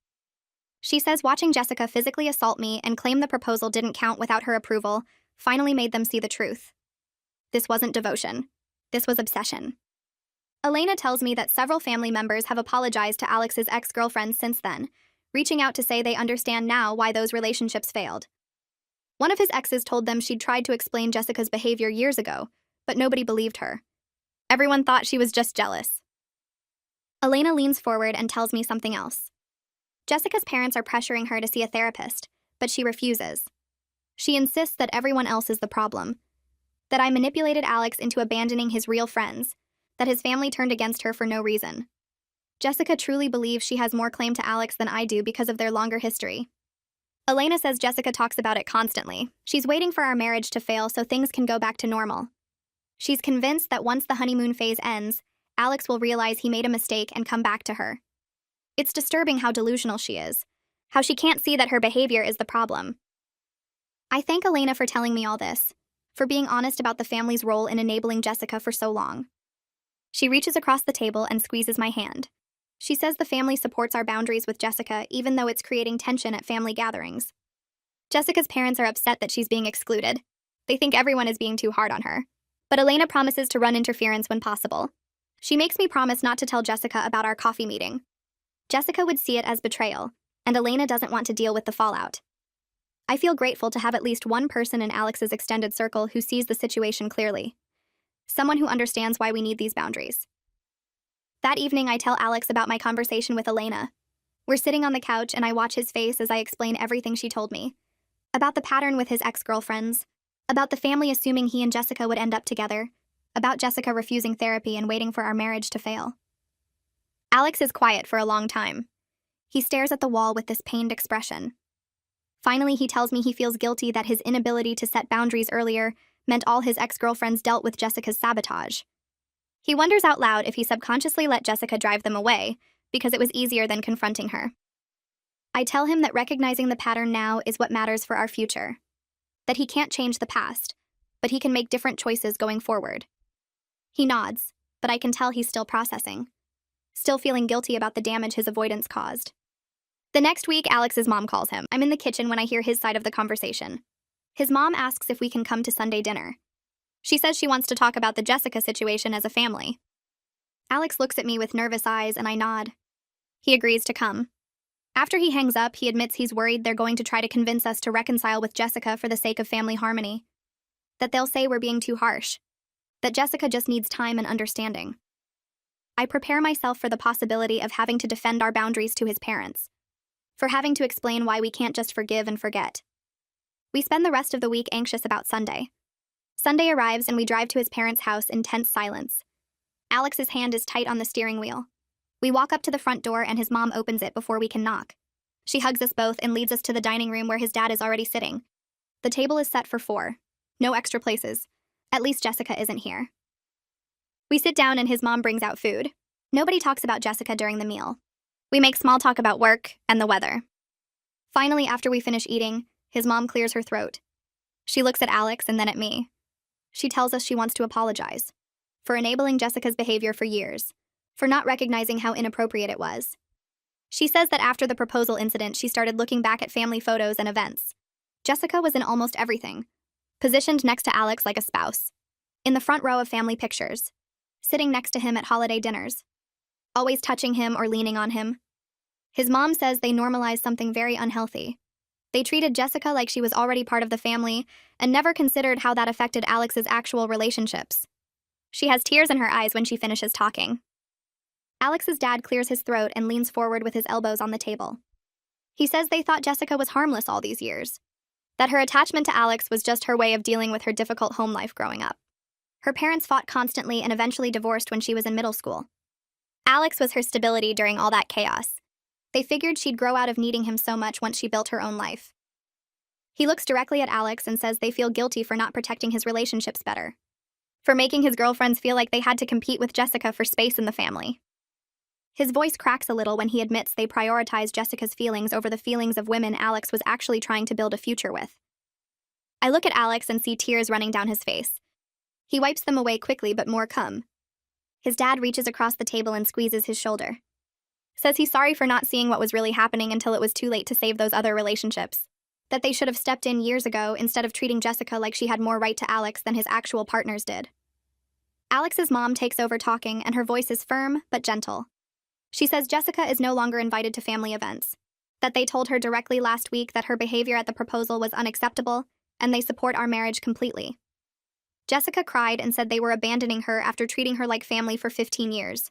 She says watching Jessica physically assault me and claim the proposal didn't count without her approval finally made them see the truth. This wasn't devotion. This was obsession. Elena tells me that several family members have apologized to Alex's ex-girlfriends since then, reaching out to say they understand now why those relationships failed. One of his exes told them she'd tried to explain Jessica's behavior years ago, but nobody believed her. Everyone thought she was just jealous. Elena leans forward and tells me something else. Jessica's parents are pressuring her to see a therapist, but she refuses. She insists that everyone else is the problem, that I manipulated Alex into abandoning his real friends, that his family turned against her for no reason. Jessica truly believes she has more claim to Alex than I do because of their longer history. Elena says Jessica talks about it constantly. She's waiting for our marriage to fail so things can go back to normal. She's convinced that once the honeymoon phase ends, Alex will realize he made a mistake and come back to her. It's disturbing how delusional she is, how she can't see that her behavior is the problem. I thank Elena for telling me all this, for being honest about the family's role in enabling Jessica for so long. She reaches across the table and squeezes my hand. She says the family supports our boundaries with Jessica even though it's creating tension at family gatherings. Jessica's parents are upset that she's being excluded. They think everyone is being too hard on her. But Elena promises to run interference when possible. She makes me promise not to tell Jessica about our coffee meeting. Jessica would see it as betrayal, and Elena doesn't want to deal with the fallout. I feel grateful to have at least one person in Alex's extended circle who sees the situation clearly. Someone who understands why we need these boundaries. That evening, I tell Alex about my conversation with Elena. We're sitting on the couch and I watch his face as I explain everything she told me. About the pattern with his ex-girlfriends, about the family assuming he and Jessica would end up together, about Jessica refusing therapy and waiting for our marriage to fail. Alex is quiet for a long time. He stares at the wall with this pained expression. Finally, he tells me he feels guilty that his inability to set boundaries earlier meant all his ex-girlfriends dealt with Jessica's sabotage. He wonders out loud if he subconsciously let Jessica drive them away because it was easier than confronting her. I tell him that recognizing the pattern now is what matters for our future. That he can't change the past, but he can make different choices going forward. He nods, but I can tell he's still processing. Still feeling guilty about the damage his avoidance caused. The next week, Alex's mom calls him. I'm in the kitchen when I hear his side of the conversation. His mom asks if we can come to Sunday dinner. She says she wants to talk about the Jessica situation as a family. Alex looks at me with nervous eyes and I nod. He agrees to come. After he hangs up, he admits he's worried they're going to try to convince us to reconcile with Jessica for the sake of family harmony. That they'll say we're being too harsh. That Jessica just needs time and understanding. I prepare myself for the possibility of having to defend our boundaries to his parents. For having to explain why we can't just forgive and forget. We spend the rest of the week anxious about Sunday. Sunday arrives and we drive to his parents' house in tense silence. Alex's hand is tight on the steering wheel. We walk up to the front door and his mom opens it before we can knock. She hugs us both and leads us to the dining room where his dad is already sitting. The table is set for 4. No extra places. At least Jessica isn't here. We sit down and his mom brings out food. Nobody talks about Jessica during the meal. We make small talk about work and the weather. Finally, after we finish eating, his mom clears her throat. She looks at Alex and then at me. She tells us she wants to apologize for enabling Jessica's behavior for years, for not recognizing how inappropriate it was. She says that after the proposal incident, she started looking back at family photos and events. Jessica was in almost everything, positioned next to Alex like a spouse, in the front row of family pictures, sitting next to him at holiday dinners, always touching him or leaning on him. His mom says they normalized something very unhealthy. They treated Jessica like she was already part of the family and never considered how that affected Alex's actual relationships. She has tears in her eyes when she finishes talking. Alex's dad clears his throat and leans forward with his elbows on the table. He says they thought Jessica was harmless all these years, that her attachment to Alex was just her way of dealing with her difficult home life growing up. Her parents fought constantly and eventually divorced when she was in middle school. Alex was her stability during all that chaos. They figured she'd grow out of needing him so much once she built her own life. He looks directly at Alex and says they feel guilty for not protecting his relationships better, for making his girlfriends feel like they had to compete with Jessica for space in the family. His voice cracks a little when he admits they prioritized Jessica's feelings over the feelings of women Alex was actually trying to build a future with. I look at Alex and see tears running down his face. He wipes them away quickly, but more come. His dad reaches across the table and squeezes his shoulder. Says he's sorry for not seeing what was really happening until it was too late to save those other relationships. That they should have stepped in years ago instead of treating Jessica like she had more right to Alex than his actual partners did. Alex's mom takes over talking and her voice is firm but gentle. She says Jessica is no longer invited to family events, that they told her directly last week that her behavior at the proposal was unacceptable, and they support our marriage completely. Jessica cried and said they were abandoning her after treating her like family for 15 years.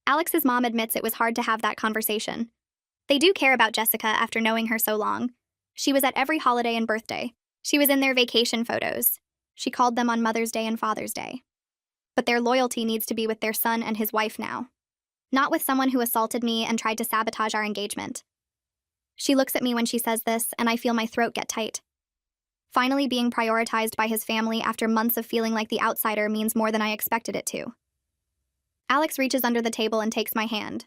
Alex's mom admits it was hard to have that conversation. They do care about Jessica after knowing her so long. She was at every holiday and birthday. She was in their vacation photos. She called them on Mother's Day and Father's Day. But their loyalty needs to be with their son and his wife now. Not with someone who assaulted me and tried to sabotage our engagement. She looks at me when she says this, and I feel my throat get tight. Finally being prioritized by his family after months of feeling like the outsider means more than I expected it to. Alex reaches under the table and takes my hand.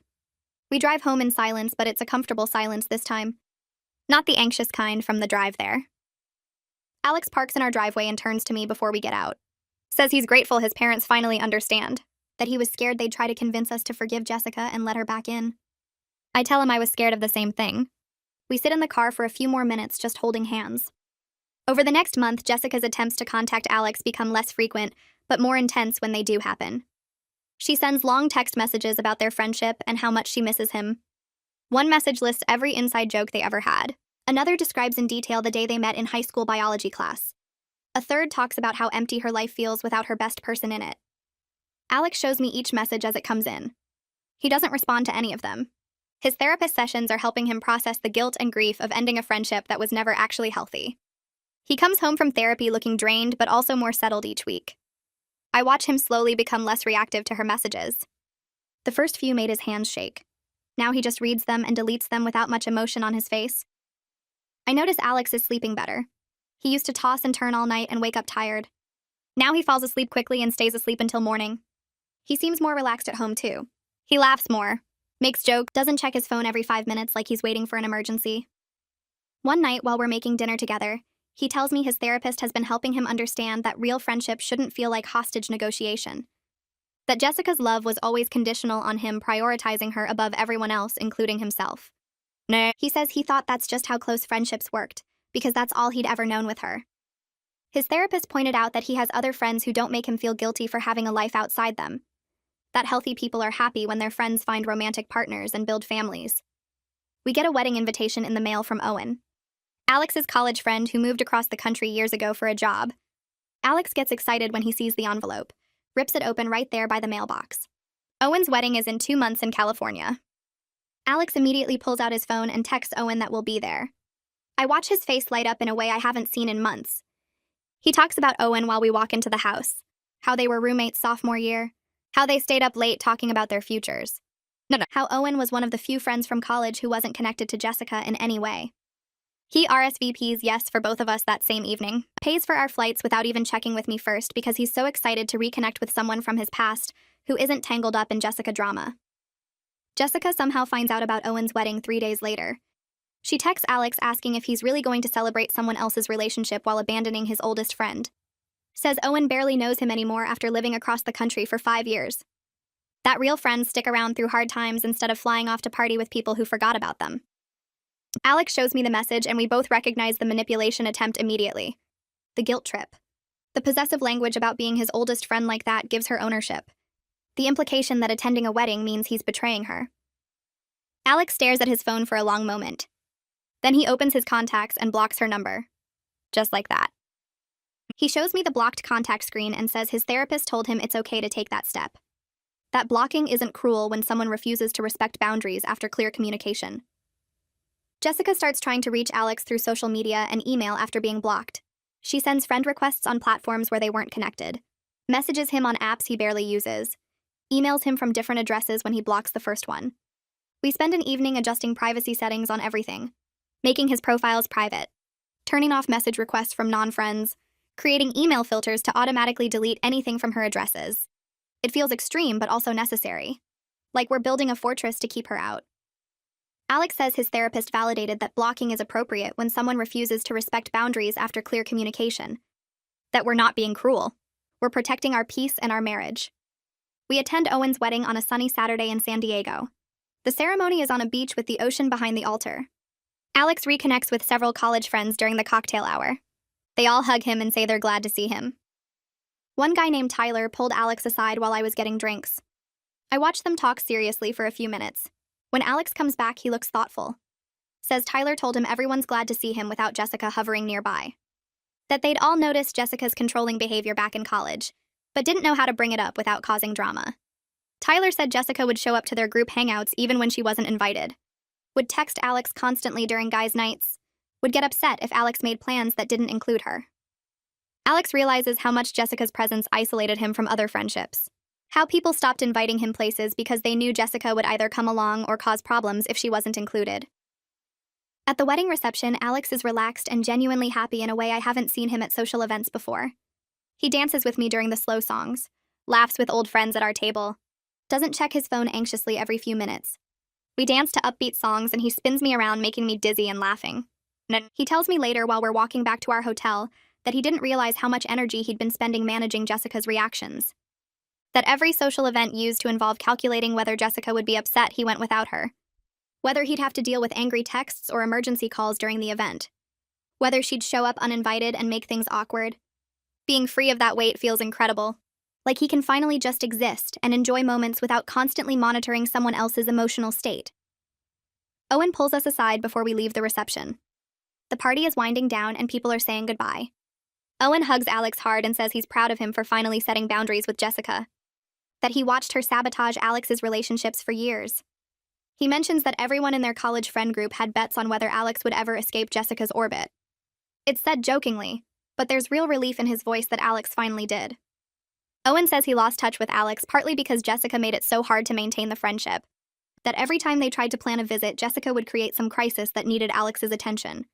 We drive home in silence, but it's a comfortable silence this time. Not the anxious kind from the drive there. Alex parks in our driveway and turns to me before we get out. Says he's grateful his parents finally understand. That he was scared they'd try to convince us to forgive Jessica and let her back in. I tell him I was scared of the same thing. We sit in the car for a few more minutes just holding hands. Over the next month, Jessica's attempts to contact Alex become less frequent, but more intense when they do happen. She sends long text messages about their friendship and how much she misses him. One message lists every inside joke they ever had. Another describes in detail the day they met in high school biology class. A third talks about how empty her life feels without her best person in it. Alex shows me each message as it comes in. He doesn't respond to any of them. His therapist sessions are helping him process the guilt and grief of ending a friendship that was never actually healthy. He comes home from therapy looking drained but also more settled each week. I watch him slowly become less reactive to her messages. The first few made his hands shake. Now he just reads them and deletes them without much emotion on his face. I notice Alex is sleeping better. He used to toss and turn all night and wake up tired. Now he falls asleep quickly and stays asleep until morning. He seems more relaxed at home, too. He laughs more, makes jokes, doesn't check his phone every 5 minutes like he's waiting for an emergency. One night, while we're making dinner together, he tells me his therapist has been helping him understand that real friendship shouldn't feel like hostage negotiation. That Jessica's love was always conditional on him prioritizing her above everyone else, including himself. He says he thought that's just how close friendships worked, because that's all he'd ever known with her. His therapist pointed out that he has other friends who don't make him feel guilty for having a life outside them. That healthy people are happy when their friends find romantic partners and build families. We get a wedding invitation in the mail from Owen, Alex's college friend who moved across the country years ago for a job. Alex gets excited when he sees the envelope, rips it open right there by the mailbox. Owen's wedding is in 2 months in California. Alex immediately pulls out his phone and texts Owen that we'll be there. I watch his face light up in a way I haven't seen in months. He talks about Owen while we walk into the house, how they were roommates sophomore year, how they stayed up late talking about their futures. How Owen was one of the few friends from college who wasn't connected to Jessica in any way. He RSVPs yes for both of us that same evening, pays for our flights without even checking with me first because he's so excited to reconnect with someone from his past who isn't tangled up in Jessica drama. Jessica somehow finds out about Owen's wedding 3 days later. She texts Alex asking if he's really going to celebrate someone else's relationship while abandoning his oldest friend. Says Owen barely knows him anymore after living across the country for 5 years. That real friends stick around through hard times instead of flying off to party with people who forgot about them. Alex shows me the message and we both recognize the manipulation attempt immediately. The guilt trip. The possessive language about being his oldest friend like that gives her ownership. The implication that attending a wedding means he's betraying her. Alex stares at his phone for a long moment. Then he opens his contacts and blocks her number. Just like that. He shows me the blocked contact screen and says his therapist told him it's okay to take that step. That blocking isn't cruel when someone refuses to respect boundaries after clear communication. Jessica starts trying to reach Alex through social media and email after being blocked. She sends friend requests on platforms where they weren't connected, messages him on apps he barely uses, emails him from different addresses when he blocks the first one. We spend an evening adjusting privacy settings on everything, making his profiles private, turning off message requests from non-friends, creating email filters to automatically delete anything from her addresses. It feels extreme but also necessary. Like we're building a fortress to keep her out. Alex says his therapist validated that blocking is appropriate when someone refuses to respect boundaries after clear communication. That we're not being cruel. We're protecting our peace and our marriage. We attend Owen's wedding on a sunny Saturday in San Diego. The ceremony is on a beach with the ocean behind the altar. Alex reconnects with several college friends during the cocktail hour. They all hug him and say they're glad to see him. One guy named Tyler pulled Alex aside while I was getting drinks. I watched them talk seriously for a few minutes. When Alex comes back, he looks thoughtful. Says Tyler told him everyone's glad to see him without Jessica hovering nearby. That they'd all noticed Jessica's controlling behavior back in college, but didn't know how to bring it up without causing drama. Tyler said Jessica would show up to their group hangouts even when she wasn't invited. Would text Alex constantly during guys' nights. Would get upset if Alex made plans that didn't include her. Alex realizes how much Jessica's presence isolated him from other friendships. How people stopped inviting him places because they knew Jessica would either come along or cause problems if she wasn't included. At the wedding reception, Alex is relaxed and genuinely happy in a way I haven't seen him at social events before. He dances with me during the slow songs, laughs with old friends at our table, doesn't check his phone anxiously every few minutes. We dance to upbeat songs and he spins me around, making me dizzy and laughing. He tells me later while we're walking back to our hotel that he didn't realize how much energy he'd been spending managing Jessica's reactions. That every social event used to involve calculating whether Jessica would be upset he went without her. Whether he'd have to deal with angry texts or emergency calls during the event. Whether she'd show up uninvited and make things awkward. Being free of that weight feels incredible. Like he can finally just exist and enjoy moments without constantly monitoring someone else's emotional state. Owen pulls us aside before we leave the reception. The party is winding down and people are saying goodbye. Owen hugs Alex hard and says he's proud of him for finally setting boundaries with Jessica. That he watched her sabotage Alex's relationships for years. He mentions that everyone in their college friend group had bets on whether Alex would ever escape Jessica's orbit. It's said jokingly, but there's real relief in his voice that Alex finally did. Owen says he lost touch with Alex partly because Jessica made it so hard to maintain the friendship. That every time they tried to plan a visit, Jessica would create some crisis that needed Alex's attention.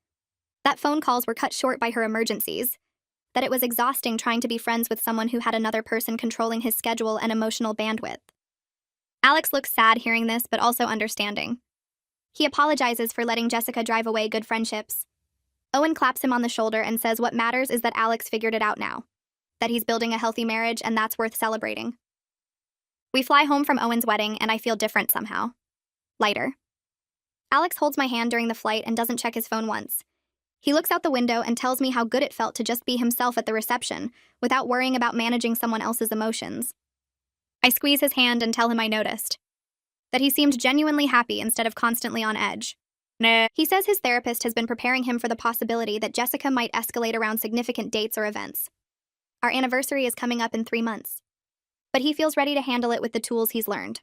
That phone calls were cut short by her emergencies. That it was exhausting trying to be friends with someone who had another person controlling his schedule and emotional bandwidth. Alex looks sad hearing this, but also understanding. He apologizes for letting Jessica drive away good friendships. Owen claps him on the shoulder and says what matters is that Alex figured it out now. That he's building a healthy marriage and that's worth celebrating. We fly home from Owen's wedding and I feel different somehow. Lighter. Alex holds my hand during the flight and doesn't check his phone once. He looks out the window and tells me how good it felt to just be himself at the reception without worrying about managing someone else's emotions. I squeeze his hand and tell him I noticed that he seemed genuinely happy instead of constantly on edge. Nah. He says his therapist has been preparing him for the possibility that Jessica might escalate around significant dates or events. Our anniversary is coming up in 3 months, but he feels ready to handle it with the tools he's learned.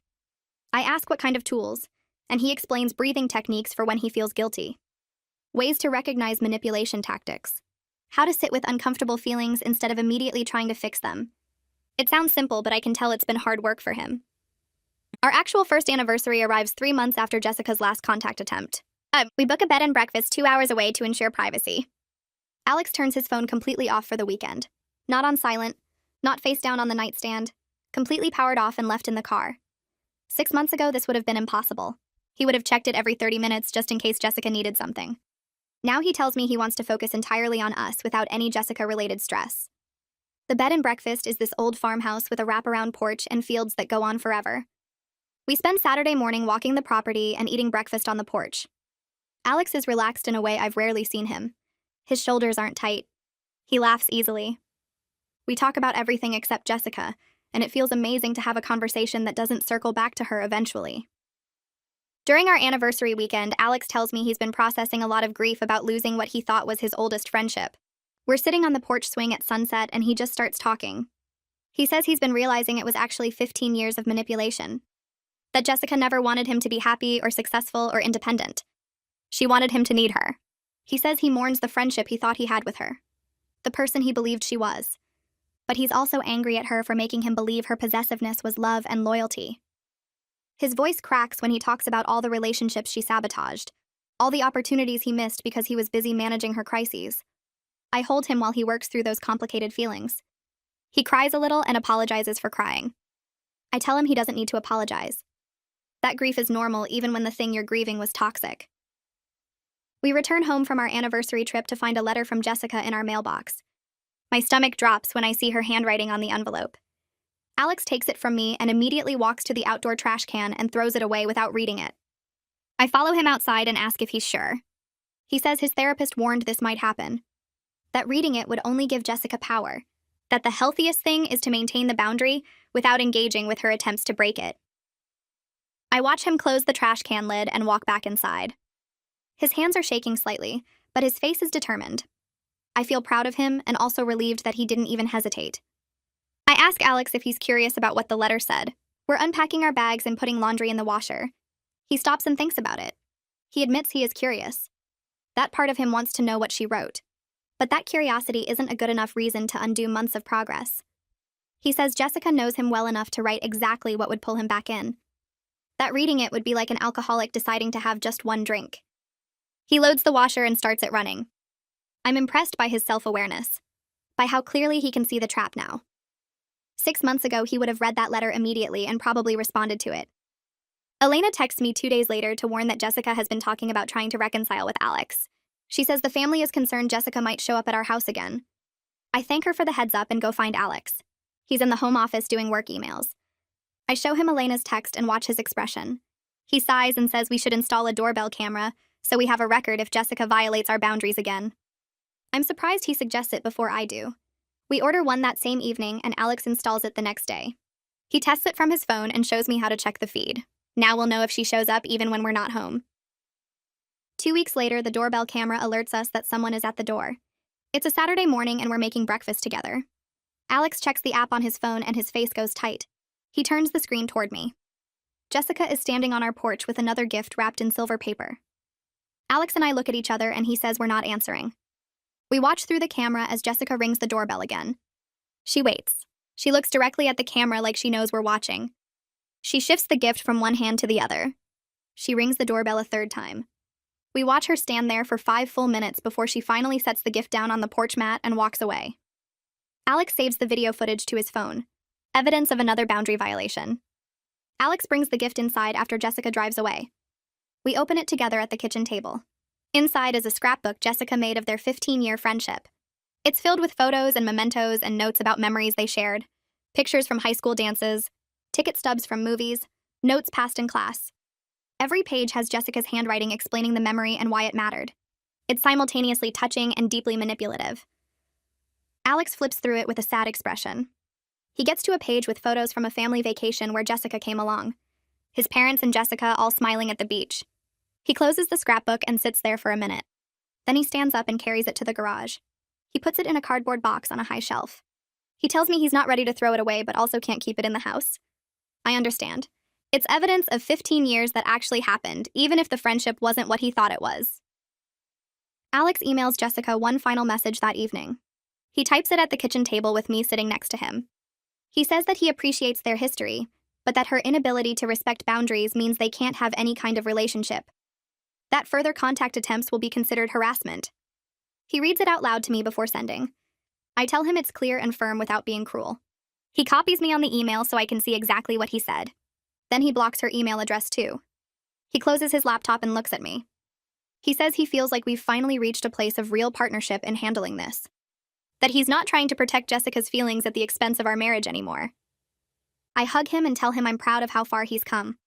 I ask what kind of tools, and he explains breathing techniques for when he feels guilty, ways to recognize manipulation tactics, how to sit with uncomfortable feelings instead of immediately trying to fix them. It sounds simple, but I can tell it's been hard work for him. Our actual first anniversary arrives 3 months after Jessica's last contact attempt. We book a bed and breakfast 2 hours away to ensure privacy. Alex turns his phone completely off for the weekend. Not on silent, not face down on the nightstand, completely powered off and left in the car. 6 months ago, this would have been impossible. He would have checked it every 30 minutes just in case Jessica needed something. Now he tells me he wants to focus entirely on us without any Jessica-related stress. The bed and breakfast is this old farmhouse with a wraparound porch and fields that go on forever. We spend Saturday morning walking the property and eating breakfast on the porch. Alex is relaxed in a way I've rarely seen him. His shoulders aren't tight. He laughs easily. We talk about everything except Jessica, and it feels amazing to have a conversation that doesn't circle back to her eventually. During our anniversary weekend, Alex tells me he's been processing a lot of grief about losing what he thought was his oldest friendship. We're sitting on the porch swing at sunset, and he just starts talking. He says he's been realizing it was actually 15 years of manipulation. That Jessica never wanted him to be happy or successful or independent. She wanted him to need her. He says he mourns the friendship he thought he had with her, the person he believed she was. But he's also angry at her for making him believe her possessiveness was love and loyalty. His voice cracks when he talks about all the relationships she sabotaged, all the opportunities he missed because he was busy managing her crises. I hold him while he works through those complicated feelings. He cries a little and apologizes for crying. I tell him he doesn't need to apologize. That grief is normal even when the thing you're grieving was toxic. We return home from our anniversary trip to find a letter from Jessica in our mailbox. My stomach drops when I see her handwriting on the envelope. Alex takes it from me and immediately walks to the outdoor trash can and throws it away without reading it. I follow him outside and ask if he's sure. He says his therapist warned this might happen, that reading it would only give Jessica power, that the healthiest thing is to maintain the boundary without engaging with her attempts to break it. I watch him close the trash can lid and walk back inside. His hands are shaking slightly, but his face is determined. I feel proud of him and also relieved that he didn't even hesitate. I ask Alex if he's curious about what the letter said. We're unpacking our bags and putting laundry in the washer. He stops and thinks about it. He admits he is curious. That part of him wants to know what she wrote. But that curiosity isn't a good enough reason to undo months of progress. He says Jessica knows him well enough to write exactly what would pull him back in. That reading it would be like an alcoholic deciding to have just one drink. He loads the washer and starts it running. I'm impressed by his self-awareness, by how clearly he can see the trap now. 6 months ago, he would have read that letter immediately and probably responded to it. Elena texts me 2 days later to warn that Jessica has been talking about trying to reconcile with Alex. She says the family is concerned Jessica might show up at our house again. I thank her for the heads up and go find Alex. He's in the home office doing work emails. I show him Elena's text and watch his expression. He sighs and says we should install a doorbell camera so we have a record if Jessica violates our boundaries again. I'm surprised he suggests it before I do. We order one that same evening and Alex installs it the next day. He tests it from his phone and shows me how to check the feed. Now we'll know if she shows up even when we're not home. 2 weeks later, the doorbell camera alerts us that someone is at the door. It's a Saturday morning and we're making breakfast together. Alex checks the app on his phone and his face goes tight. He turns the screen toward me. Jessica is standing on our porch with another gift wrapped in silver paper. Alex and I look at each other and he says we're not answering. We watch through the camera as Jessica rings the doorbell again. She waits. She looks directly at the camera like she knows we're watching. She shifts the gift from one hand to the other. She rings the doorbell a third time. We watch her stand there for 5 full minutes before she finally sets the gift down on the porch mat and walks away. Alex saves the video footage to his phone. Evidence of another boundary violation. Alex brings the gift inside after Jessica drives away. We open it together at the kitchen table. Inside is a scrapbook Jessica made of their 15-year friendship. It's filled with photos and mementos and notes about memories they shared, pictures from high school dances, ticket stubs from movies, notes passed in class. Every page has Jessica's handwriting explaining the memory and why it mattered. It's simultaneously touching and deeply manipulative. Alex flips through it with a sad expression. He gets to a page with photos from a family vacation where Jessica came along. His parents and Jessica all smiling at the beach. He closes the scrapbook and sits there for a minute. Then he stands up and carries it to the garage. He puts it in a cardboard box on a high shelf. He tells me he's not ready to throw it away but also can't keep it in the house. I understand. It's evidence of 15 years that actually happened, even if the friendship wasn't what he thought it was. Alex emails Jessica one final message that evening. He types it at the kitchen table with me sitting next to him. He says that he appreciates their history, but that her inability to respect boundaries means they can't have any kind of relationship. That further contact attempts will be considered harassment. He reads it out loud to me before sending. I tell him it's clear and firm without being cruel. He copies me on the email so I can see exactly what he said. Then he blocks her email address too. He closes his laptop and looks at me. He says he feels like we've finally reached a place of real partnership in handling this. That he's not trying to protect Jessica's feelings at the expense of our marriage anymore. I hug him and tell him I'm proud of how far he's come.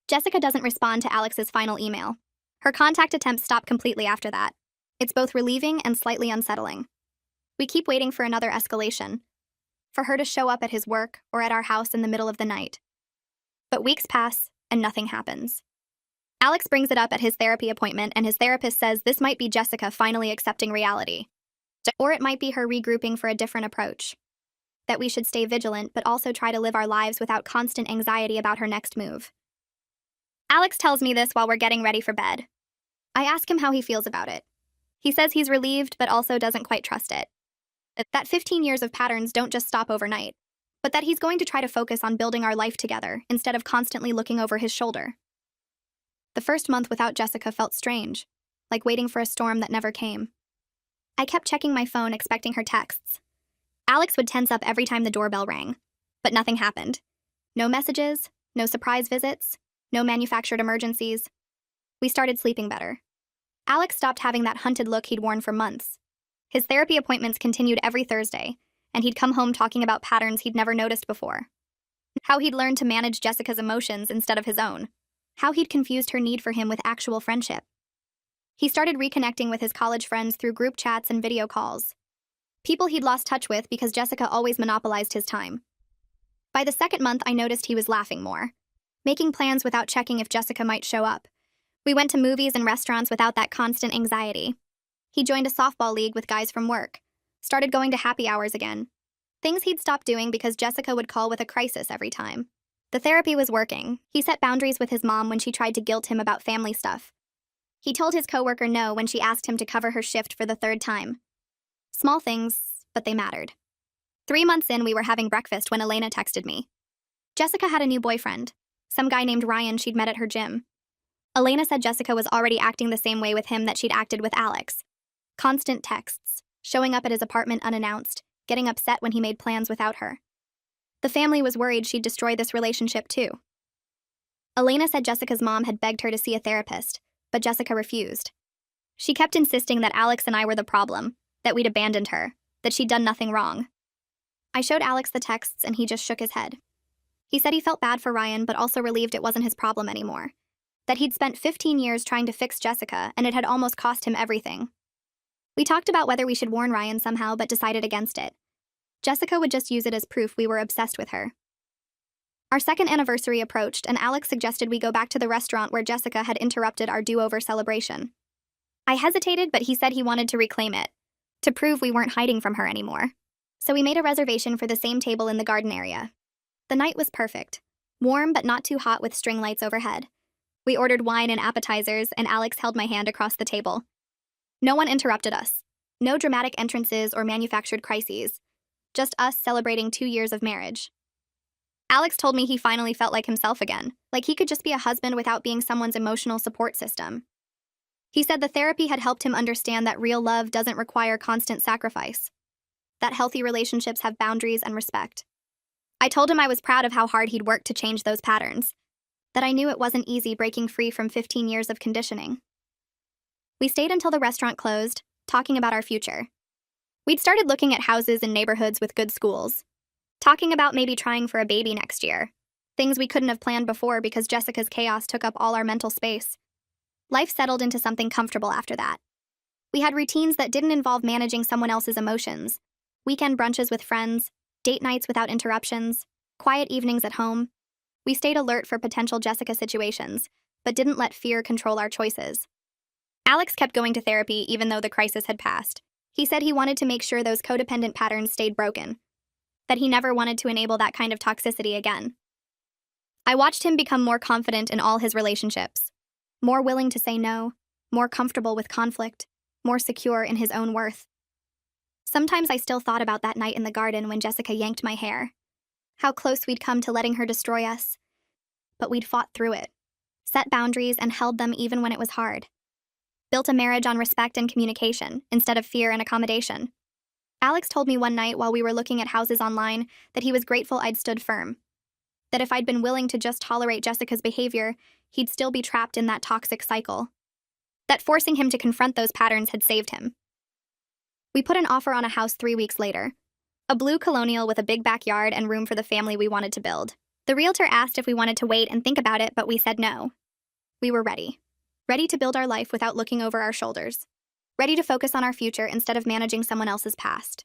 Jessica doesn't respond to Alex's final email. Her contact attempts stop completely after that. It's both relieving and slightly unsettling. We keep waiting for another escalation. For her to show up at his work or at our house in the middle of the night. But weeks pass, and nothing happens. Alex brings it up at his therapy appointment, and his therapist says this might be Jessica finally accepting reality. Or it might be her regrouping for a different approach. That we should stay vigilant, but also try to live our lives without constant anxiety about her next move. Alex tells me this while we're getting ready for bed. I ask him how he feels about it. He says he's relieved, but also doesn't quite trust it. That 15 years of patterns don't just stop overnight, but that he's going to try to focus on building our life together instead of constantly looking over his shoulder. The first month without Jessica felt strange, like waiting for a storm that never came. I kept checking my phone expecting her texts. Alex would tense up every time the doorbell rang, but nothing happened. No messages, no surprise visits, no manufactured emergencies. We started sleeping better. Alex stopped having that hunted look he'd worn for months. His therapy appointments continued every Thursday, and he'd come home talking about patterns he'd never noticed before. How he'd learned to manage Jessica's emotions instead of his own. How he'd confused her need for him with actual friendship. He started reconnecting with his college friends through group chats and video calls. People he'd lost touch with because Jessica always monopolized his time. By the second month, I noticed he was laughing more. Making plans without checking if Jessica might show up. We went to movies and restaurants without that constant anxiety. He joined a softball league with guys from work. Started going to happy hours again. Things he'd stopped doing because Jessica would call with a crisis every time. The therapy was working. He set boundaries with his mom when she tried to guilt him about family stuff. He told his coworker no when she asked him to cover her shift for the third time. Small things, but they mattered. 3 months in, we were having breakfast when Elena texted me. Jessica had a new boyfriend, some guy named Ryan she'd met at her gym. Elena said Jessica was already acting the same way with him that she'd acted with Alex. Constant texts, showing up at his apartment unannounced, getting upset when he made plans without her. The family was worried she'd destroy this relationship too. Elena said Jessica's mom had begged her to see a therapist, but Jessica refused. She kept insisting that Alex and I were the problem, that we'd abandoned her, that she'd done nothing wrong. I showed Alex the texts and he just shook his head. He said he felt bad for Ryan but also relieved it wasn't his problem anymore. That he'd spent 15 years trying to fix Jessica and it had almost cost him everything. We talked about whether we should warn Ryan somehow but decided against it. Jessica would just use it as proof we were obsessed with her. Our second anniversary approached and Alex suggested we go back to the restaurant where Jessica had interrupted our do-over celebration. I hesitated, but he said he wanted to reclaim it, to prove we weren't hiding from her anymore. So we made a reservation for the same table in the garden area. The night was perfect, warm but not too hot with string lights overhead. We ordered wine and appetizers, and Alex held my hand across the table. No one interrupted us. No dramatic entrances or manufactured crises. Just us celebrating 2 years of marriage. Alex told me he finally felt like himself again, like he could just be a husband without being someone's emotional support system. He said the therapy had helped him understand that real love doesn't require constant sacrifice. That healthy relationships have boundaries and respect. I told him I was proud of how hard he'd worked to change those patterns. That I knew it wasn't easy breaking free from 15 years of conditioning. We stayed until the restaurant closed, talking about our future. We'd started looking at houses in neighborhoods with good schools. Talking about maybe trying for a baby next year. things we couldn't have planned before because Jessica's chaos took up all our mental space. Life settled into something comfortable after that. We had routines that didn't involve managing someone else's emotions. Weekend brunches with friends, date nights without interruptions, quiet evenings at home. We stayed alert for potential Jessica situations, but didn't let fear control our choices. Alex kept going to therapy even though the crisis had passed. He said he wanted to make sure those codependent patterns stayed broken, that he never wanted to enable that kind of toxicity again. I watched him become more confident in all his relationships, more willing to say no, more comfortable with conflict, more secure in his own worth. Sometimes I still thought about that night in the garden when Jessica yanked my hair, how close we'd come to letting her destroy us. But we'd fought through it, set boundaries and held them even when it was hard. Built a marriage on respect and communication instead of fear and accommodation. Alex told me one night while we were looking at houses online that he was grateful I'd stood firm. That if I'd been willing to just tolerate Jessica's behavior, he'd still be trapped in that toxic cycle. That forcing him to confront those patterns had saved him. We put an offer on a house 3 weeks later. A blue colonial with a big backyard and room for the family we wanted to build. The realtor asked if we wanted to wait and think about it, but we said no. We were ready. Ready to build our life without looking over our shoulders. Ready to focus on our future instead of managing someone else's past.